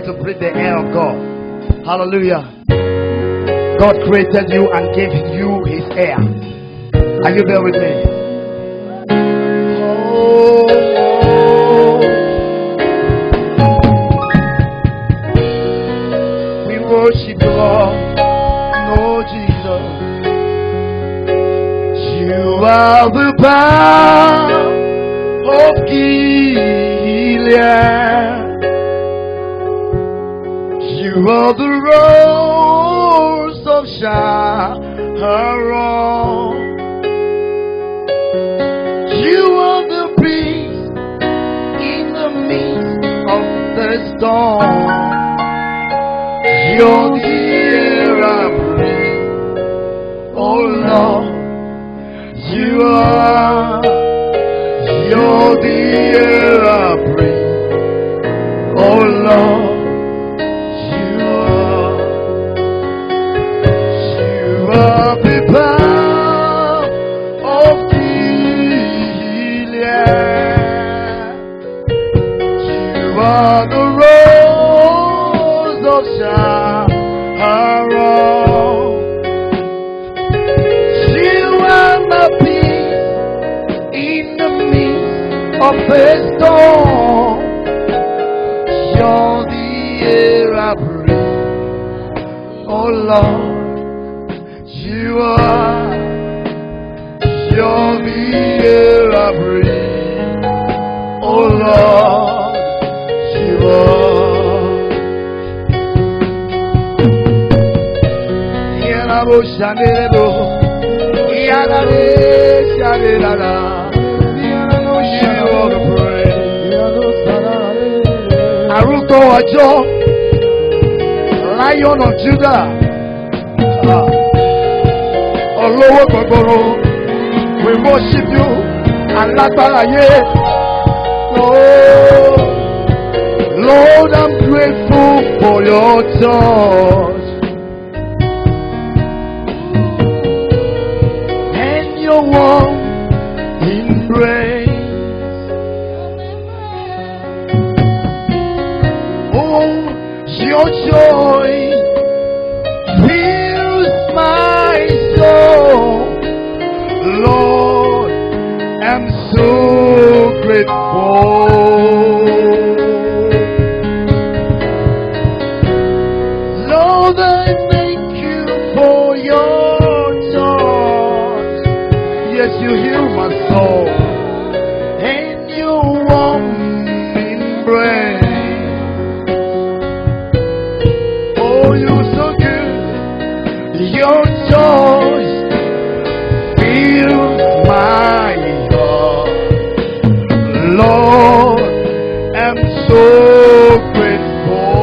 to breathe the air of God. Hallelujah. God created you and gave you his air. Are you there with me? Oh, we worship you, Lord. Oh, Jesus. You are the balm of Gilead. You are the rose of Sharon. You are the breeze in the midst of the storm. You're the air I breathe, oh Lord. You are. You're the air I breathe, oh Lord. The balm of Gilead. You are the rose of Sharon. You are my peace in the midst of the storm. You're the air I breathe, oh Lord. You are, you're the air I breathe, oh Lord, you are. Yanabo Shanebo, Yanabe Shanela, Yanabo the praise. Aruto Ajo, Lion of Judah. Lord, we worship you and Lord, I'm grateful for your touch and your warm embrace. Oh, your joy fills my soul. Lord, I'm so grateful. Lord, I thank you for your touch. Yes, you heal my soul and your warm embrace. Oh, you're so good. Your joy fills my heart. Lord, I'm so grateful.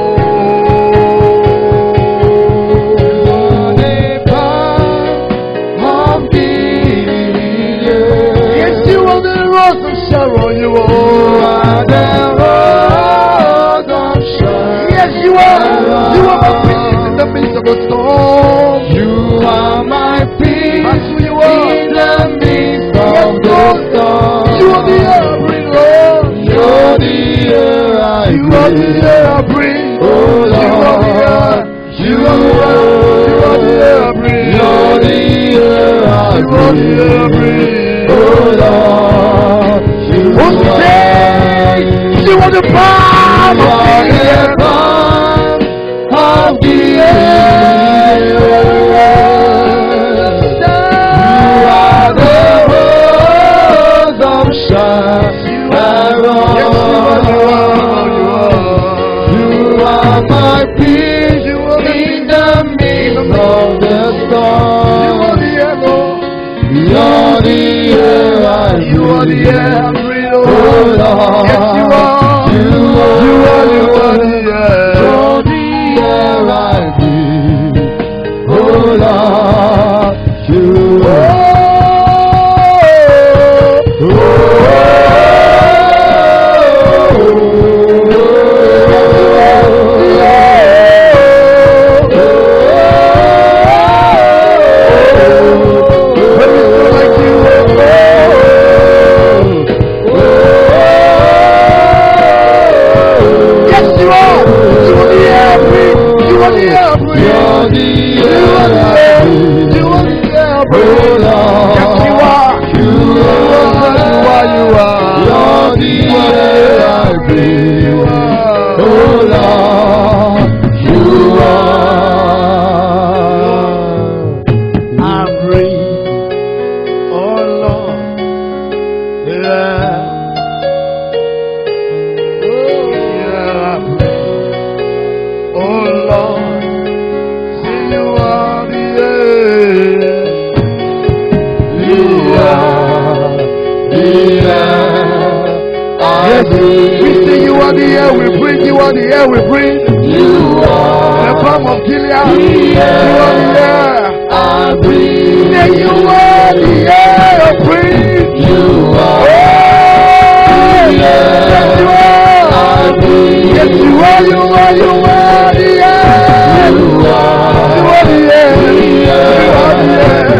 Yes, you are the rose of Sharon. You are the rose of Sharon. Yes, you are. You are my peace in the midst of the storm. You are my peace. That's who you are. In the midst of the storm. You are the air I breathe, Lord. You're the air I breathe. You are the air I breathe. Oh Lord. You are the air. You are the air. You are the air I breathe. You're the air I breathe. You are the air I breathe. Oh Lord. You are the balm of Gilead. You are the rose of Sharon. You are my peace in the midst of the storm. You're the air I breathe. You are the air I breathe. Oh Lord. Yes, you are. You are the air. You're the air I breathe. Oh Lord. You are. are the air I breathe. You're the You are the air I air. breathe. You are the air I Oh breathe. Lord, Yes, you are. you are. You are. You're the air I breathe. You are. Oh Lord, you are. I breathe. Oh Lord. Yeah. Oh yeah, I breathe. Oh Lord. See you are the air. You are the air I Yes, breathe. we say you are the air we breathe. You are the air we breathe. You are The balm of Gilead. the You are the air. I breathe. Say you are the air I breathe. You are Oh, the yes you air I are. breathe. Yes you are. You are. You are the air. You You are are the air. You are the air.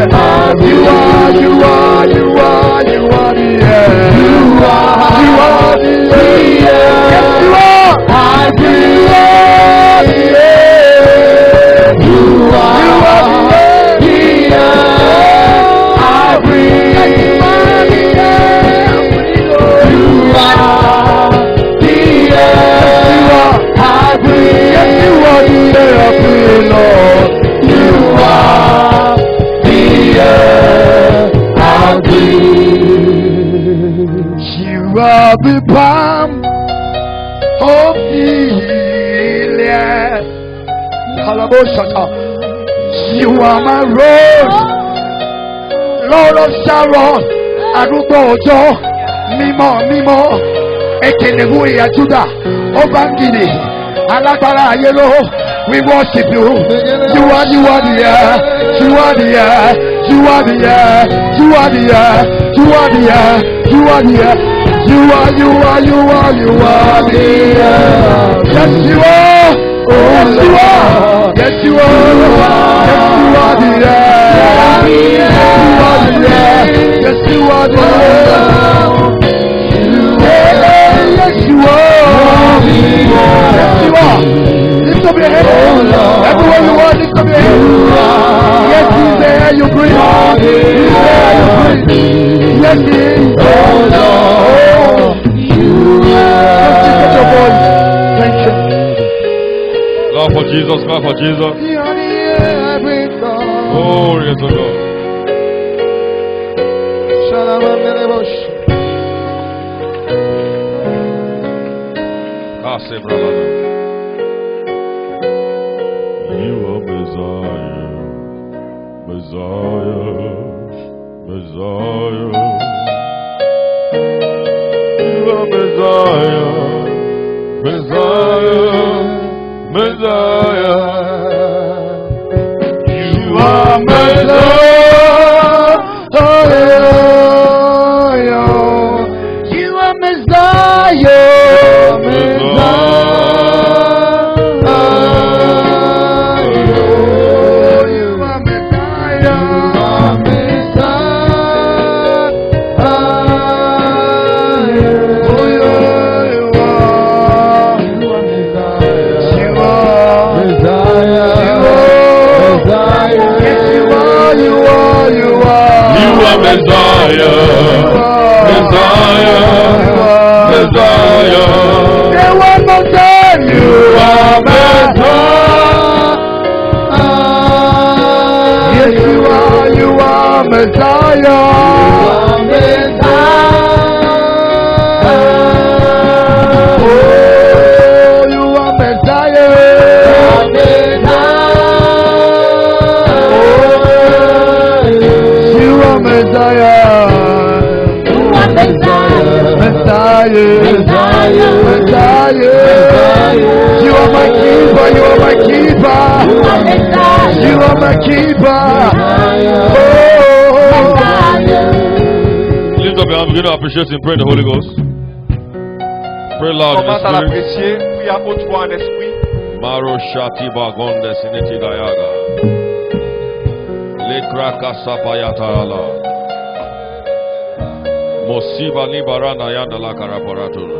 You are. You are. You are. You are the air. You are You are the air. Yes you are. I You breathe. are the air. You are the air. the air I breathe. Yes, you are the air. You are the air I breathe. Yes, you are the air I breathe, Lord. You are the air I breathe. You are the balm of Gilead. Kalaboshata. You are my rose, Lord of Sharon. Arúgbó ọjọ́, mímọ́ mímọ́, Ekenebu ìyá Júdà, Ọbangidi, alágbára ayé ló. We worship you. You are the air. You are the air. You are the air. You are the air. You are the air. You are the air. You are the air. Yes, you are. Yes, you are. Yes, you are. Yes, you are the air. You are the air. Yes, you are the air. Yes, you are. Yes, you are. Lift up your head. Everywhere you are, lift up your head. Yes, he's the air you breathe. He's the air you breathe. Yes, he is. Oh, Lord. Just lift up your voice. Thank you. Clap for Jesus, clap for Jesus. You are the air I breathe, Lord. Glory to God. Kase bralada. You are Messiah, Messiah, Messiah. You are Messiah, Messiah, Messiah. You are Messiah. You are Messiah. Messiah, Messiah, Messiah. Say one more time, you are Messiah. Yes, you are Messiah. Oh, you are Messiah. You are Messiah. You are my keeper. You are my keeper. You are my keeper. Lift up your hand, begin to appreciate Him, pray in the Holy Ghost. Pray loud in the Commence à Spirit. l'apprécier, prie à haute voix en esprit. Maro Shati Bagonde Sineti Gayaga. Lekraka Sapayatala. Mosiba Libarana Yandala Karaparatuna.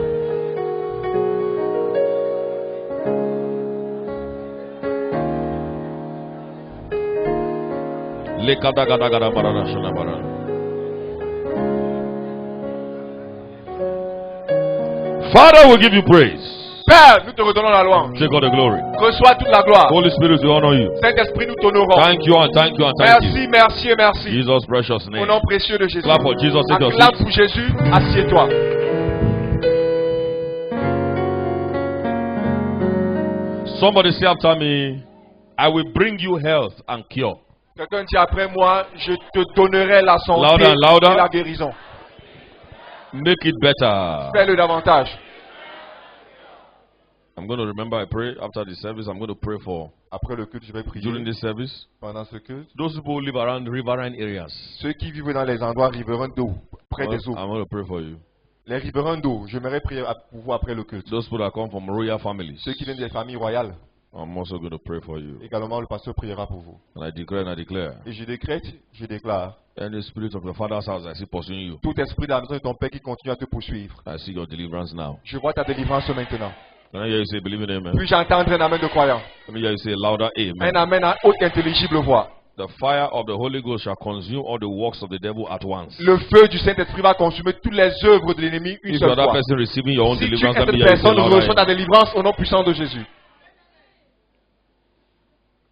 Father, we give you praise. Père, nous te redonnons la louange. Take all the glory. Reçois toute la gloire. Holy Spirit, we honor you. Saint-Esprit, nous t'honorons. Thank you and thank you and thank you. Merci, merci et merci. Jesus' precious Au name. nom précieux de Jésus. Clap for Jesus. Take your Acclame seat. pour Jésus. Assieds-toi. Somebody say after me, I will bring you health and cure. Quelqu'un dit après moi, je te donnerai la santé Louder, louder. et la guérison. Make it better. Fais-le davantage. I'm going to remember I pray after the service. I'm going to pray for Après le culte, je vais prier. during this service. Pendant ce culte, Those people who live around riverine areas. ceux qui vivent dans les endroits riverains d'eau, près des eaux. I'm going to pray for you. Les riverains d'eau, j'aimerais prier pour vous après le culte. Those people that come from royal families. Ceux qui viennent des familles royales, I'm also going to pray for you. également le pasteur priera pour vous. And I declare and I declare. Et je décrète, je déclare, Any spirit of your father's house I see pursuing you. tout esprit de la maison de ton Père qui continue à te poursuivre. I see your deliverance now. Je vois ta délivrance maintenant. Can I hear you say believe in amen? Puis j'entendre un amen de croyant. Let me hear you say louder Un amen. amen à haute intelligible voix. The fire of the Holy Ghost shall consume all the works of the devil at once. Le feu du Saint-Esprit va consumer toutes les œuvres de l'ennemi une If you're seule that fois. person receiving your own Si tu es deliverance, let me cette hear you say personne, reçois louder ta amen. délivrance au nom puissant de Jésus.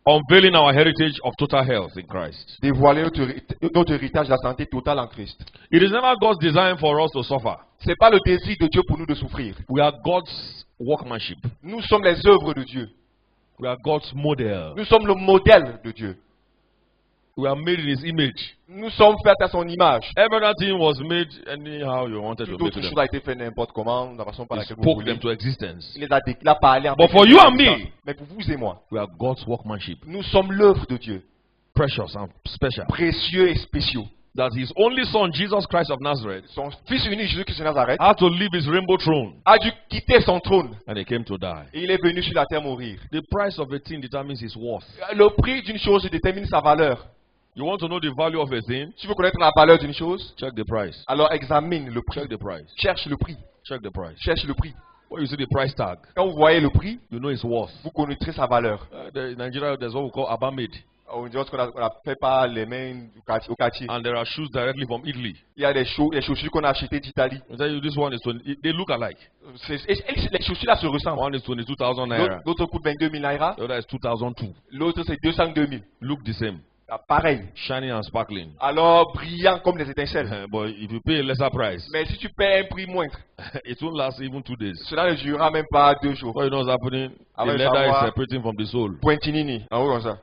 Unveiling our heritage of total health in Christ. Dévoiler notre héritage de la santé totale en Christ. It is never God's design for us to suffer. Ce n'est pas le désir de Dieu pour nous de souffrir. We are God's workmanship. Nous sommes les œuvres de Dieu. We are God's model. Nous sommes le modèle de Dieu. We are made in His image. Nous sommes faits à son image. Everything was made anyhow you wanted to Toute make autre them. chose a été fait n'importe comment, de la façon par He laquelle vous spoke voulez. them to existence. Il les a déclarés, parlé en But for you and me, mais pour vous et moi, we are God's workmanship. nous sommes l'œuvre de Dieu. Precious and special. Précieux et spéciaux. That His only Son, Jesus Christ of Nazareth, Son fils unique Jésus-Christ de Nazareth had to leave His rainbow throne a dû quitter son trône and He came to die. et il est venu sur la terre mourir. The price of a thing determines its worth. Le prix d'une chose détermine sa valeur. You want to know the value of a thing? Si vous connaissez la valeur d'une chose, Check the price. alors examine le prix. Check the price. Cherche le prix. Check the price. Cherche le prix. When you see the price tag, Quand vous voyez le prix, you know its worth. vous connaîtrez sa valeur. In Nigeria, there's what we call abamade. On dirait qu'on a fait par les mains au quartier. And there are shoes directly from Italy. Il y a des chaussures qu'on a achetées d'Italie. I tell you, this one is 20, they look alike. Les chaussures là se ressemblent. One is 22,000 naira. L'autre coûte 22 000 naira. The other is 2002. L'autre c'est 202 000. Look the same. Pareil. Shiny and sparkling. Alors brillant comme des étincelles. But if you pay a lesser price, Mais si tu paies un prix moindre, it won't last even 2 days. cela ne durera même pas 2 jours. What you know is happening? The Avec leather is savoir- separating from the soul. Pointinini. En haut comme ça.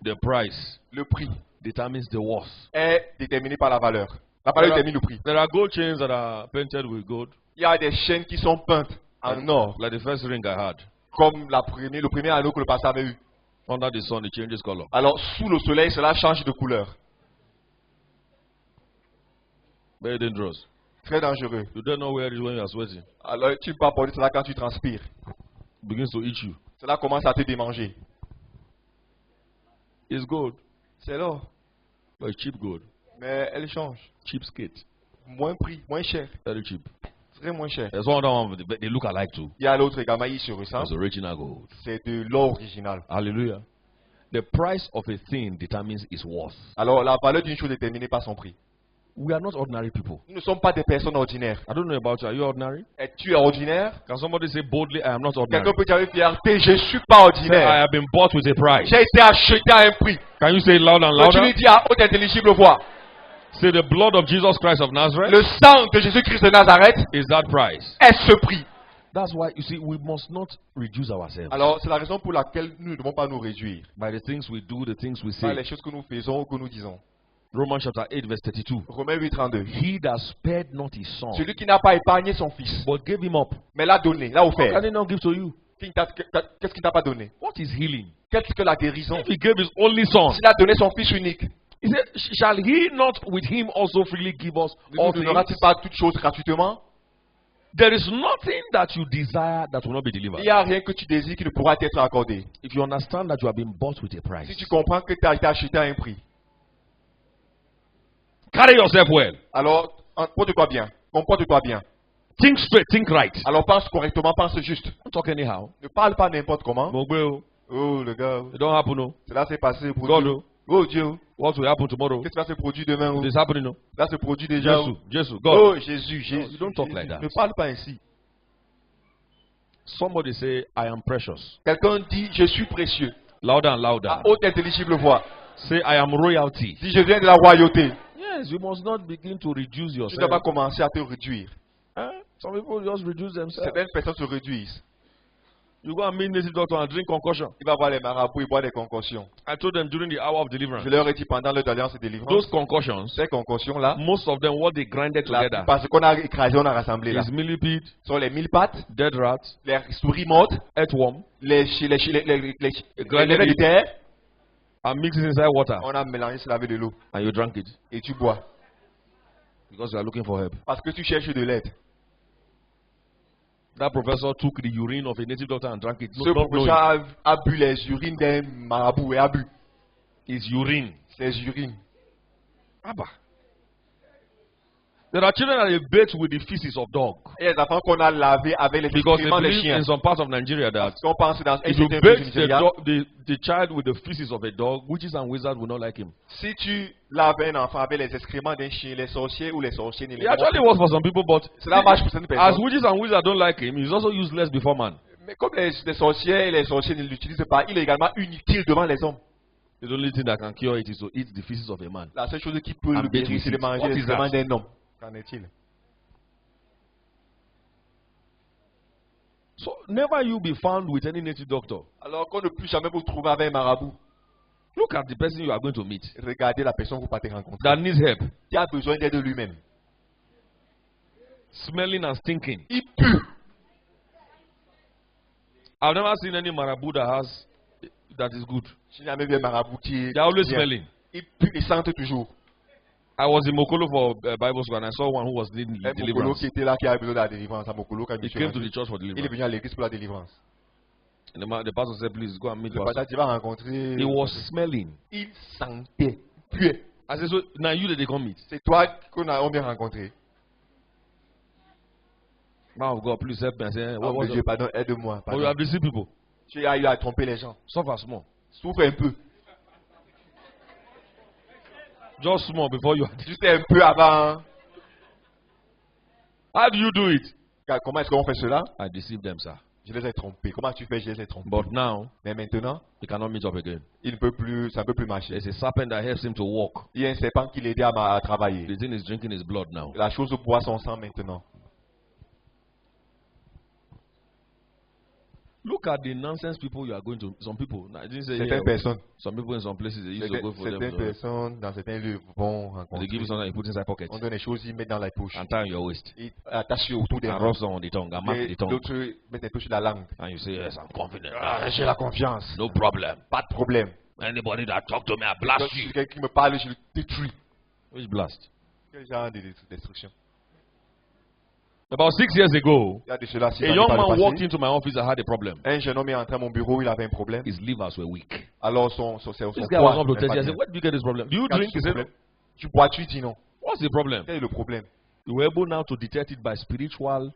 The price Le prix determines the worth. est déterminé par la valeur. La valeur détermine le prix. There are gold chains that are painted with gold. Il y a des chaînes qui sont peintes en or. Like the first ring I had. Comme le premier anneau que le pasteur avait eu. Under the sun, it changes color. Alors sous le soleil, cela change de couleur. Very dangerous. Très dangereux. You don't know where it is when you are sweating. Alors tu ne peux pas porter cela quand tu transpires. It begins to eat you. Cela commence à te démanger. It's gold, C'est l'or. but it's cheap gold. Mais elle change. Cheap skate. Moins prix, moins cher. Very cheap. Très moins cher. There's one other one, but they look alike too. Il y a l'autre également, il se ressemble. It's original gold. C'est de l'or original. Hallelujah. The price of a thing determines its worth. Alors la valeur d'une chose est déterminée par son prix. We are not ordinary people. Nous ne sommes pas des personnes ordinaires. I don't know about you. Are you ordinary? Es-tu ordinaire? Can somebody say boldly, I am not ordinary? Quelqu'un peut dire avec fierté, je ne suis pas Say, I ordinaire. have been bought with a price. J'ai été acheté à un prix. Can you say it loud and Tu lui louder? dis à haute intelligible voix. Say the blood of Jesus Christ of Nazareth Le sang de Jésus-Christ de Nazareth is that price. est ce prix. That's why, you see, we must not reduce ourselves Alors c'est la raison pour laquelle nous ne devons pas nous réduire by the things we do, the things we par say. les choses que nous faisons ou que nous disons. Romans chapter 8, verse 32. Romains 8, 32. He that spared not his son, Celui qui n'a pas épargné son fils, but gave him up, mais l'a donné, l'a how offert. can he not give to you? Qu'est-ce qu'il t'a pas donné? What is healing? Qu'est-ce que la guérison? If he gave his only son, S'il a donné son fils unique, he said, shall he not with him also freely give us ne all nous donnera-t-il things? pas toutes choses gratuitement? There is nothing that you desire that will not be Il delivered. n'y a rien que tu désires qui ne pourra t'être accordé. If you understand that you have been bought with a price, Si tu comprends que tu as été acheté à un prix, carry yourself well. alors comporte-toi bien. Comporte-toi bien. Think straight, think right. Alors pense correctement, pense juste. Don't talk anyhow. Ne parle pas n'importe comment. Mogweo. Oh, le gars. It don't happen, no. Cela s'est passé pour God, Dieu. no. Oh, Dieu. What will happen tomorrow? Qu'est-ce qui va se produire demain? It is happening, no. Là, se produit déjà. Jesus, Oh, God. Jésus, No, Jésus. you don't talk Jésus. like that. Ne parle pas ainsi. Somebody say, I am precious. Quelqu'un dit, je suis précieux. Louder and louder. À haute intelligible voix. Say, I am royalty. Dis, je viens de la royauté. Yes, you must not begin to reduce Tu ne dois yourself. pas commencer à te réduire. Some people just reduce themselves. Certaines personnes se réduisent. You go and meet native doctor and drink concoction. Il va voir les marabouts, il boit des concoctions. I told them during the hour of deliverance. Je leur ai dit pendant l'heure d'alliance et délivrance, Those concussions, ces concoctions-là, most of them, what they grinded together parce qu'on a écrasé, on a rassemblé là, is millipede, sont les 1000 pattes, dead rats, les souris mortes, earthworm, les vers de terre. and mix it inside water, On a mélangé cela avec de l'eau and you drank it et tu bois because you are looking for help. parce que tu cherches de l'aide. That professor took the urine of a native doctor and drank it. Ce Not knowing professeur a bu les urines d'un marabout et a bu it's urine. ses urines. Abba. There are children that they bathe with the feces of dog Et les enfants qu'on a lavés avec les because they excréments des believe chiens. in some parts of Nigeria that Parce qu'on pense dans un if you certain pays du bathe Nigeria, the child with the feces of a dog, witches and wizards will not like him. si tu laves un enfant avec les excréments d'un chien, les sorciers ou les sorciers ne It les actually works for some people, but Cela marche pour certaines as personnes. witches and wizards don't like him, he's also useless before man. Mais comme les sorciers et les sorciers ne l'utilisent pas, il est également inutile devant les hommes. The only thing that can cure it is to eat the feces of a man. La seule chose qui peut And le guérir, c'est de what manger is les excréments that? d'un homme. Qu'en est-il? So never you be found with any native doctor. Alors qu'on ne peut jamais vous trouver avec un marabout. Look at the person you are going to meet Regardez la personne que vous partez rencontrer. that needs help, Qui a besoin d'aide de lui-même. smelling and stinking. Il pue. I've never seen any marabout that is good. Je n'ai jamais vu un marabout qui est They're always bien. smelling. Il pue et sente toujours. I was in Mokolo for Bible school and I saw one who was needing Un Mokolo deliverance. qui était là, qui a besoin de la délivrance. Un Mokolo qui a He besoin came to de the church for Il est deliverance. venu à l'église pour la délivrance. And the pastor said, please go and meet Le pastor. pasteur, tu vas rencontrer. He was smelling. Il sentait. Puait. I said, so now you that they come meet. C'est toi qu'on a bien rencontré. Man of God, please help me. I said, Oh, what's Dieu, up? pardon, aide-moi. Oh, you Pardon. have deceived people. Tu as eu à tromper les gens. Suffer small. Souffre un peu. Just small before you. Juste un peu avant. How do you do it? Comment est-ce qu'on fait cela? I deceived them, sir. Je les ai trompés. Comment tu fais? Je les ai trompés. But now, Mais maintenant, he cannot meet up again. il ne peut plus, ça ne peut plus marcher. There's a serpent that helps him to walk. Il y a un serpent qui l'aidait à travailler. The thing is drinking his blood now. La chose boit son sang maintenant. Look at the nonsense people you are going to. Some people, I didn't say Certaines here, personnes, some people in some places, they used to go for them. certaines personnes dans certains lieux vont They give you rencontrer. something you put inside pocket On donne des choses, ils mettent dans la poche. and tie on your waist. Ils attachent autour des And mains. rub some on the tongue and mark the tongue. L'autre met un peu sur la langue. And you say, yes, I'm confident. J'ai la confiance. No problem. Pas de problème. Anybody that talk to me, I Donc, blast si you. quelqu'un qui me parle, je le détruis. Which blast? Quel genre de destruction? About 6 years ago, Il y a de cela, a young man walked into my office and had a problem. Un jeune homme est entré à mon bureau, il avait un problème. His livers were weak. Alors son This guy was up to 30 years. I said, where did you get this problem? Do you Quand drink? He tu said, problème, tu bois, tu dis non. what's the problem? Quel est le problème? You were able now to detect it by spiritual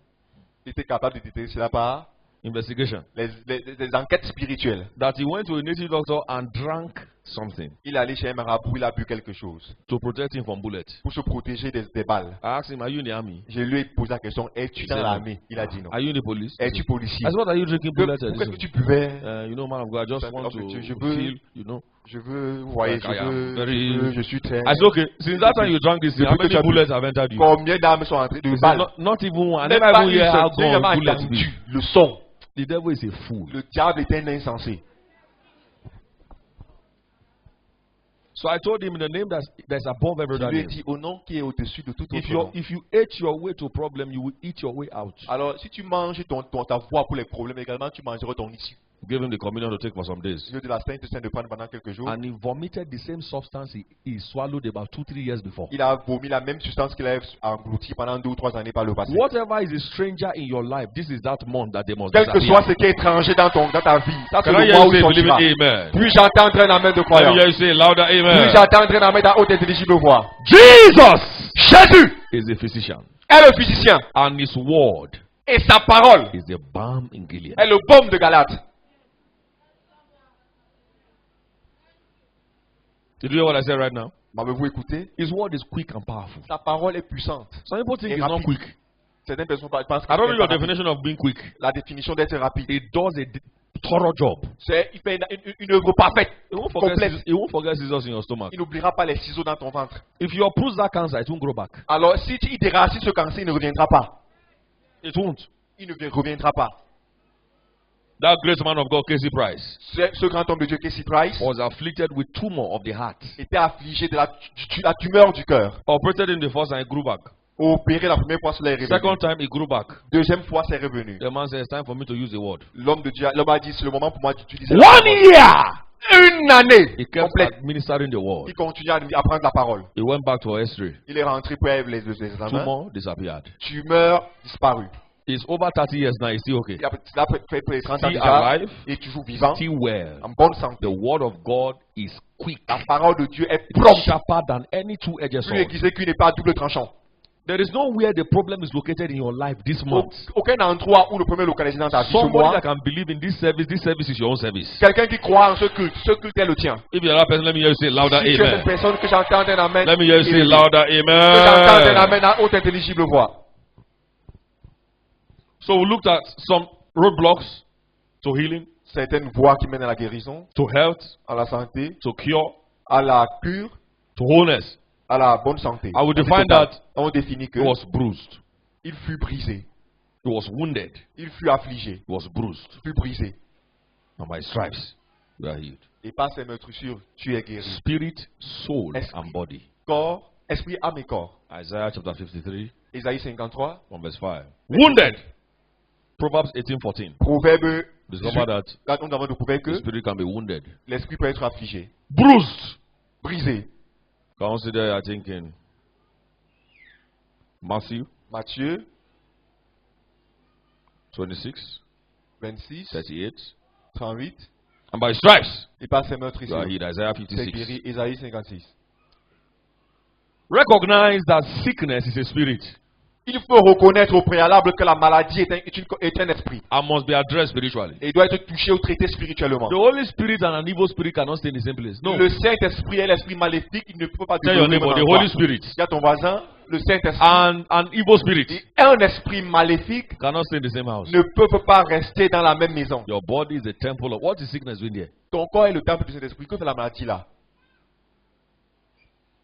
Il était capable de détecter cela par investigation. les enquêtes spirituelles. That he went to a native doctor and drank something Il est allé chez un marabout, il a bu quelque chose to protect him from bullets. pour se protéger des balles. I asked him, are you in the army? Je lui ai posé la question, es-tu He dans said l'armée? Il a dit non. Are you in the police? I Es-tu policier? said, what are you drinking bullets? Pourquoi est-ce que tu buvais? You know, man of God, I just Parce que want to je veux- feel, you know. Je veux, vous voyez, Like I am very- je suis très... I said, okay, since that time you drank this, thing, how Depuis que tu many as bu- bullets have entered you? Combien d'armes sont entrées de He said, balles? not even one. I Même never pas even une hear how seule. J'ai jamais gone bullets be. entendu le son. The devil is a fool. Le diable est un insensé. So I told him in the name that's above every Je other lui ai name. dit au nom qui est au-dessus de tout autre nom. If you ate your way to problem, you will eat your way out. Alors, si tu manges ta voix pour les problèmes, également, tu mangeras ton issue. Give him the communion to take for some days. Je de la Sainte Sainte de prendre pendant quelques jours. And he vomited the same substance he swallowed about 2-3 years before. Il a vomi la même substance qu'il a engloutie pendant 2 ou 3 années par le passé. Whatever is a stranger in your life, this is that month that they must Quel que disappear. soit ce qui est étranger dans ta vie, ça c'est Can I le hear mois you où say, il believe sortira. it? Amen. Puis j'entends un amen de Let croyant. me hear you say louder, Puis amen. j'entends un amen à haute intelligible voix. Jesus Jésus is a physician. est le physicien. And his word Et sa parole is the balm in Gilead. est le baume de Galate. Did you hear what I said right now? M'avez-vous écouté? His word is quick and powerful. Sa parole est puissante. Some people think Et it's not rapide. quick. Certaines personnes pensent que I don't know c'est your pas rapide. definition of being quick. La définition d'être rapide, It does a thorough job. il fait une œuvre parfaite, It won't forget, complète. it won't forget scissors in your stomach. Il n'oubliera pas les ciseaux dans ton ventre. If you uproot that cancer, it won't grow back. Alors, si il déracine ce cancer, il ne reviendra pas. It won't. Il ne reviendra pas. That great man of God, Casey Price, Ce grand homme de Dieu, Casey Price, was afflicted with tumor of the heart. était affligé de la tumeur du cœur. Operated in the first and it grew back. Opéré la première fois, cela est revenu. Second time, it grew back. Deuxième fois, c'est revenu. The man said, it's time for me to use the word. L'homme a dit, c'est le moment pour moi d'utiliser la 1 parole. year! Une année He kept complète. administering the word. Il continue à apprendre la parole. He went back to history. Il est rentré pour les examens. Tumor disappeared. Tumeur disparue. He's over 30 years now. He's still okay. Il a fait 30 ans Still déjà. alive. Il est toujours vivant. Still well. En bonne santé. The word of God is quick. La parole de Dieu est It's prompte. sharper than any two-edged Plus sword. aiguisée qu'une épée à double tranchant. There is nowhere the problem is located in your life this month. Aucun endroit où le premier est localisé dans ta vie ce Somebody mois. that can believe in this service is your own service. Quelqu'un qui croit en ce culte est le tien. If you're that person, let me hear you say louder, Si tu es cette amen. personne que j'entends un amen, Let me hear you say que louder, j'entends un amen. amen à haute intelligible voix. So we looked at some roadblocks to healing, Certaines voies qui mènent à la guérison, to health, à la santé, to cure, à la cure, to wholeness. à la bonne santé. I will define that On définit que it was bruised, il fut brisé, it was wounded, il fut affligé, it was bruised. il fut brisé. And by stripes, we are healed. Et par ses meurtrissures, tu es guéri. Spirit, soul, Esprit. and body. Corps, esprit, âme et corps. Isaiah chapter 53, Ésaïe 53, from verse 5. Wounded. Proverbs 18:14. Proverbe, Discover that là, nous avons découvert the que spirit can be wounded. l'esprit peut être affligé, Bruised. brisé. Consider, I think, in Matthew Matthieu 26, 26, 38. 38, And by stripes, et par ses you are meurtrissures, healed. Isaiah c'est 56. guéri. Ésaïe 56. Recognize that sickness is a spirit Il faut reconnaître au préalable que la maladie est un esprit and must be addressed spiritually. et doit être touché ou traité spirituellement. The Holy Spirit and an evil spirit cannot stay in the same place. No. Le Saint-Esprit et l'esprit maléfique, il ne peut pas Tell your demeurer neighbor, dans the un endroit. Holy Spirit Il y a ton voisin, le Saint-Esprit and an evil spirit et un esprit maléfique cannot stay in the same house. ne peuvent pas rester dans la même maison. Your body is a temple of what is sickness doing there? Ton corps est le temple du Saint-Esprit. Que fait la maladie là?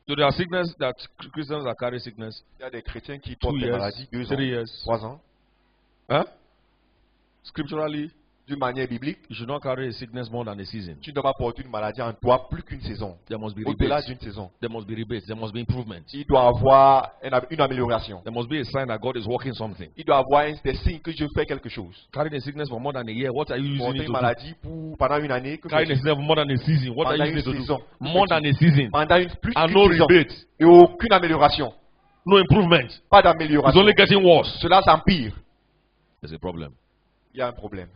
So there are sickness that Christians that carry sickness Il y a des chrétiens qui 2 portent des years, maladies 2 3 ans, years. 3 ans. Huh? Scripturally, D'une manière biblique, you should not carry a sickness more than a season. tu ne dois pas porter une maladie en toi plus qu'une saison. There must be Au-delà rebates. d'une saison. There must be rebates. There must be improvement. Il doit avoir une amélioration. There must be a sign that God is working something. Il doit avoir des signes que je fais quelque chose. Carrying a sickness for more than a year, what are you using Porter it une to do? maladie pendant une année. Que Carrying a fais-tu? sickness for more than a season, what are you Pendant using it to une do? saison. More than a season. Pendant plus And no qu'une saison. rebate. Et aucune amélioration. No improvement. Pas It's d'amélioration. only getting worse. Cela s'empire. There's a problem. Il y a un problème.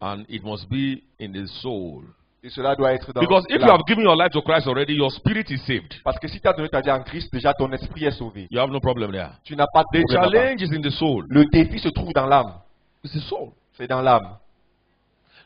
And it must be in the soul. Et cela doit être dans Because if you l'âme. have given your life to Christ already, your spirit is saved. Parce que si tu as donné ta vie en Christ, déjà ton esprit est sauvé. You have no problem there. Tu n'as pas de The problème là-bas. challenge is in the soul. Le défi se trouve dans l'âme. It's the soul. C'est dans l'âme.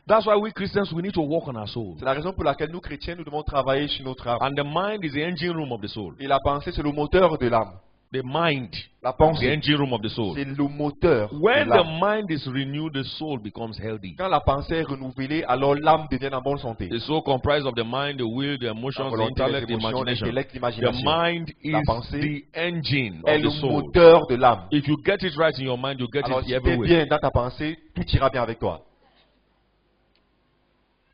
That's why we Christians, we need to work on our soul. C'est la raison pour laquelle nous chrétiens, nous devons travailler sur notre âme. And the mind is the engine room of the soul. Et la pensée, c'est le moteur de l'âme. The mind, La the pensée, engine room of the soul. c'est le moteur de When the l'âme. mind is renewed, the soul becomes healthy. Quand la pensée est renouvelée, alors l'âme devient en bonne santé. The soul comprises of the mind, the will, the La emotions, the volonté, les intellect, the émotions, imagination. l'intellect, The l'imagination. mind La is pensée the engine est of le the soul. moteur de l'âme. If you get it right in your mind, you get Alors it si tu es everywhere. bien dans ta pensée, tout ira bien avec toi.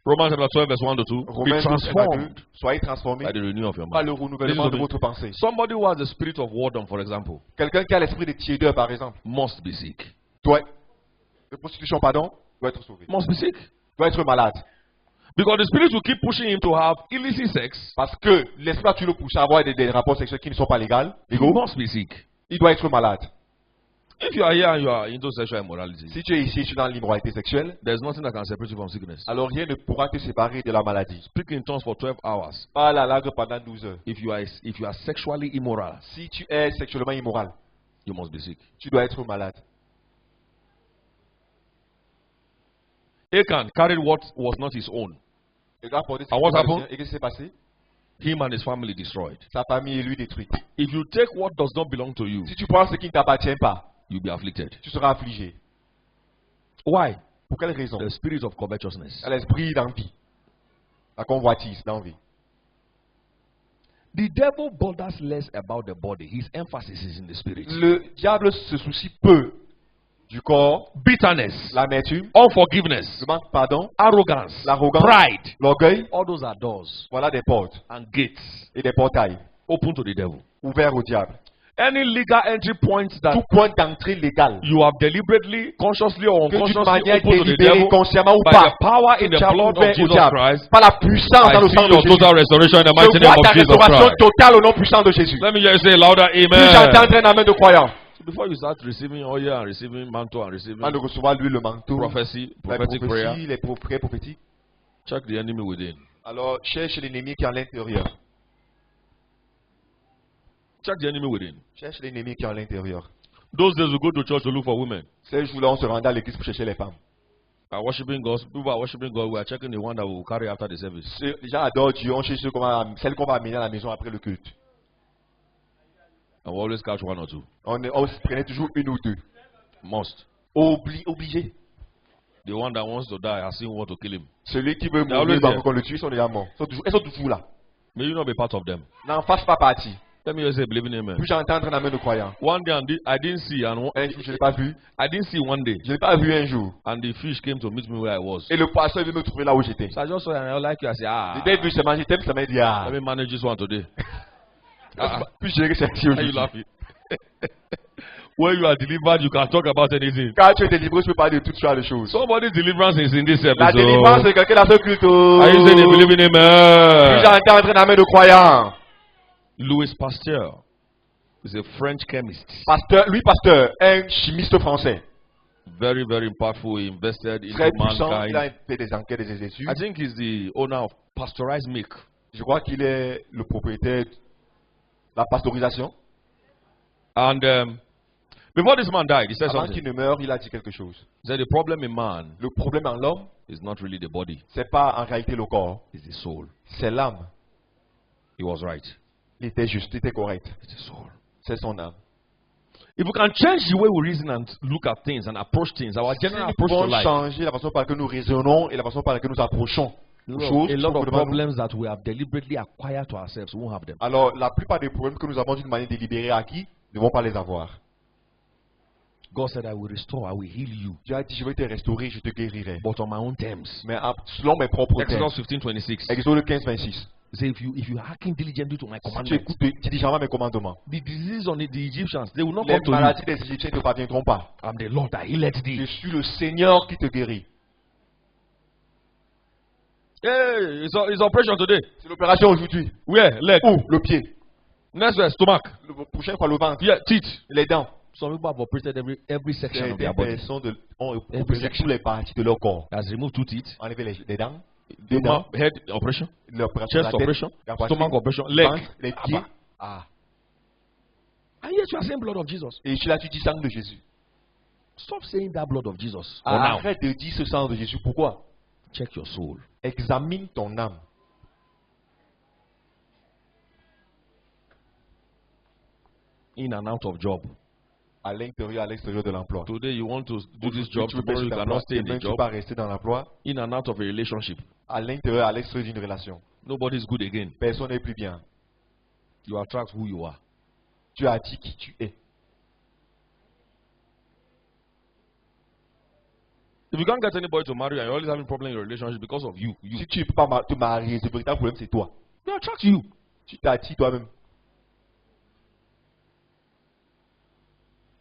Romans chapter 12, verse 1 to 2. Be Romains 12, 1 à 2, transformed soyez transformés by the renewal of your par mind. le renouvellement de votre pensée. Somebody who has the spirit of wardom, for example, Quelqu'un qui a l'esprit de tiédeur, par exemple, must be sick. de prostitution, pardon, doit être sauvé. Must be sick. Doit être malade. Because the spirit will keep pushing him to have illicit sex. Parce que l'esprit va toujours le pousser à avoir des rapports sexuels qui ne sont pas légaux. He légaux. must be sick. Il doit être malade. If you are here and you are into sexual immorality, Si tu es ici, tu es dans l'immoralité sexuelle, there's nothing that can separate you from sickness. alors rien ne pourra te séparer de la maladie. Speak in tongues for 12 hours. Parle à la langue pendant 12 heures. If you are sexually immoral, Si tu es sexuellement immoral, you must be sick. tu dois être malade. Achan carried what was not his own. Et il a apporté ce And qui what était pas le happened? sien. Et qu'est-ce qui s'est passé? Him and his family destroyed. Sa famille et lui détruite. If you take what does not belong to you, Si tu prends ce qui ne t'appartient pas, you'll be afflicted. tu seras affligé. Why? Pour quelle raison? The spirit of covetousness. À l'esprit d'envie. La convoitise d'envie. The devil bothers less about the body. His emphasis is in the spirit. Le diable se soucie peu du corps, Bitterness, l'amertume, unforgiveness, le manque de pardon, arrogance, l'arrogance, pride. l'orgueil. All those are doors Voilà des portes and gates et des portails open to the devil. ouverts au diable. Any legal entry points that Tout point d'entrée légal you have deliberately, consciously or que d'une unconsciously manière opened to the délibérée, devil consciemment ou by pas, the power in que the tu as blood of ouvert au Jesus diable, Christ, par la puissance I dans le see sang de your Jésus. total restoration in the Je mighty name vois of ta Jesus restauration Christ. totale au nom puissant de Jésus. Let me hear you say louder, Puis j'entends amen. un amen de croyants. So before you start receiving oil and receiving mantle and receiving Avant de recevoir lui le manteau, prophecy, la prophetic prayer, prophétie, les prières prophétiques, check the enemy within. alors cherche l'ennemi qui est à l'intérieur. Check the enemy within. Cherche l'ennemi qui est à l'intérieur. Those days we go to church to look for women. Ces jours-là, on se rendait à l'église pour chercher les femmes. Are worshiping God. People are worshiping God. We are checking the one that we will carry after the service. Les gens adorent Dieu, on cherche celle qu'on va amener à la maison après le culte. And we always catch one or two. On se prenait toujours une ou deux. Must. Obligé. The one that wants to die has seen who want to kill him. Celui qui veut They are always mourir there. pour qu'on le tue, ils sont déjà morts. Elles sont toujours là. May you not be part of them. N'en fasse pas partie. Let me just say, believe in amen. Puis j'entends un amen de croyant. One day I didn't see, and Un jour, je ne l'ai pas vu. I didn't see one day, Je ne l'ai pas vu un jour. and the fish came to meet me where I was. Et le poisson est venu me trouver là où j'étais. So I just saw it and I like you. I said, J'ai vu seulement, j'étais seulement dit, ah. let me manage this one today. Puis j'ai recherché Why are you aujourd'hui. laughing? When you are delivered, you can talk about anything. Quand tu es délivré, tu peux parler de toutes sortes de choses. Somebody's deliverance is in this episode. La délivrance, c'est quelqu'un dans ce culte. Are you saying they believe in Puis amen? j'entends un amen de croyant. Louis Pasteur is a French chemist. Pasteur, un chimiste français. Very, very impactful. He invested in Très puissant, il mankind. a fait des enquêtes, des études. I think he's the owner of pasteurized milk. Je crois qu'il est le propriétaire de la pasteurisation. And before this man died, he said Avant something. qu'il ne meure, il a dit quelque chose. He said the problem in man Le problème en l'homme, is not really the body, c'est pas en réalité le corps, it's the soul. c'est l'âme. He was right. Il était juste, il était correct. It's the soul. C'est son âme. If we can change the way we reason and look at things and approach things, our Si general nous approach to pouvons life, changer la façon par laquelle nous raisonnons et la façon par laquelle nous approchons aux choses, a lot qui sont of devant nous, problems that we have deliberately acquired to ourselves, we won't have them. alors la plupart des problèmes que nous avons d'une manière délibérée acquis ne vont pas les avoir. God said, I will restore, I will heal you, Dieu a dit, je vais te restaurer, je te guérirai. but on my own terms. Mais selon mes propres termes. Exodus 15:26. Exode 15, 26. He said, if you hearken diligently to my Si tu commandments, écoutes diligemment mes commandements, the diseases on the Egyptians, they will not les come to you. maladies des Égyptiens ne te parviendront pas. I'm the Lord that healeth Je thee. suis le Seigneur qui te guérit. Hey, it's operation today. C'est l'opération aujourd'hui. Where? Leg. Où? Le pied. Next verse, stomach. Le prochain fois, le ventre. Yeah, teeth. Les dents. Some people have operated every section C'est of des their body. personnes ont Every opéré section. toutes les parties de leur corps. Has removed 2 teeth. Enlever les dents, les Mouth, dents, head operation. l'opération de Chest la tête, operation. la poitrine, Stomach operation. le Leg. ventre, les pieds. Abba. Ah. And yet you are saying blood of Jesus. Et là, tu dis sang de Jésus. Stop saying that blood of Jesus. For now, Arrête de dire ce sang de Jésus. Pourquoi? check your soul. Examine ton âme. In and out of job. À l'extérieur de l'emploi. Today you want to do this job. Tu veux Tomorrow you cet emploi, cannot stay in demain, the tu ne peux job. pas rester dans l'emploi. In and out of a relationship. À l'intérieur, à l'extérieur d'une relation. Nobody is good again. Personne n'est plus bien. You attract who you are. Tu as dit qui tu es. If you can't get anybody to marry and you're always having problem in your relationship because of you, Si tu ne peux pas te marier, le véritable problème c'est toi. you attract you. Tu t'attires toi-même.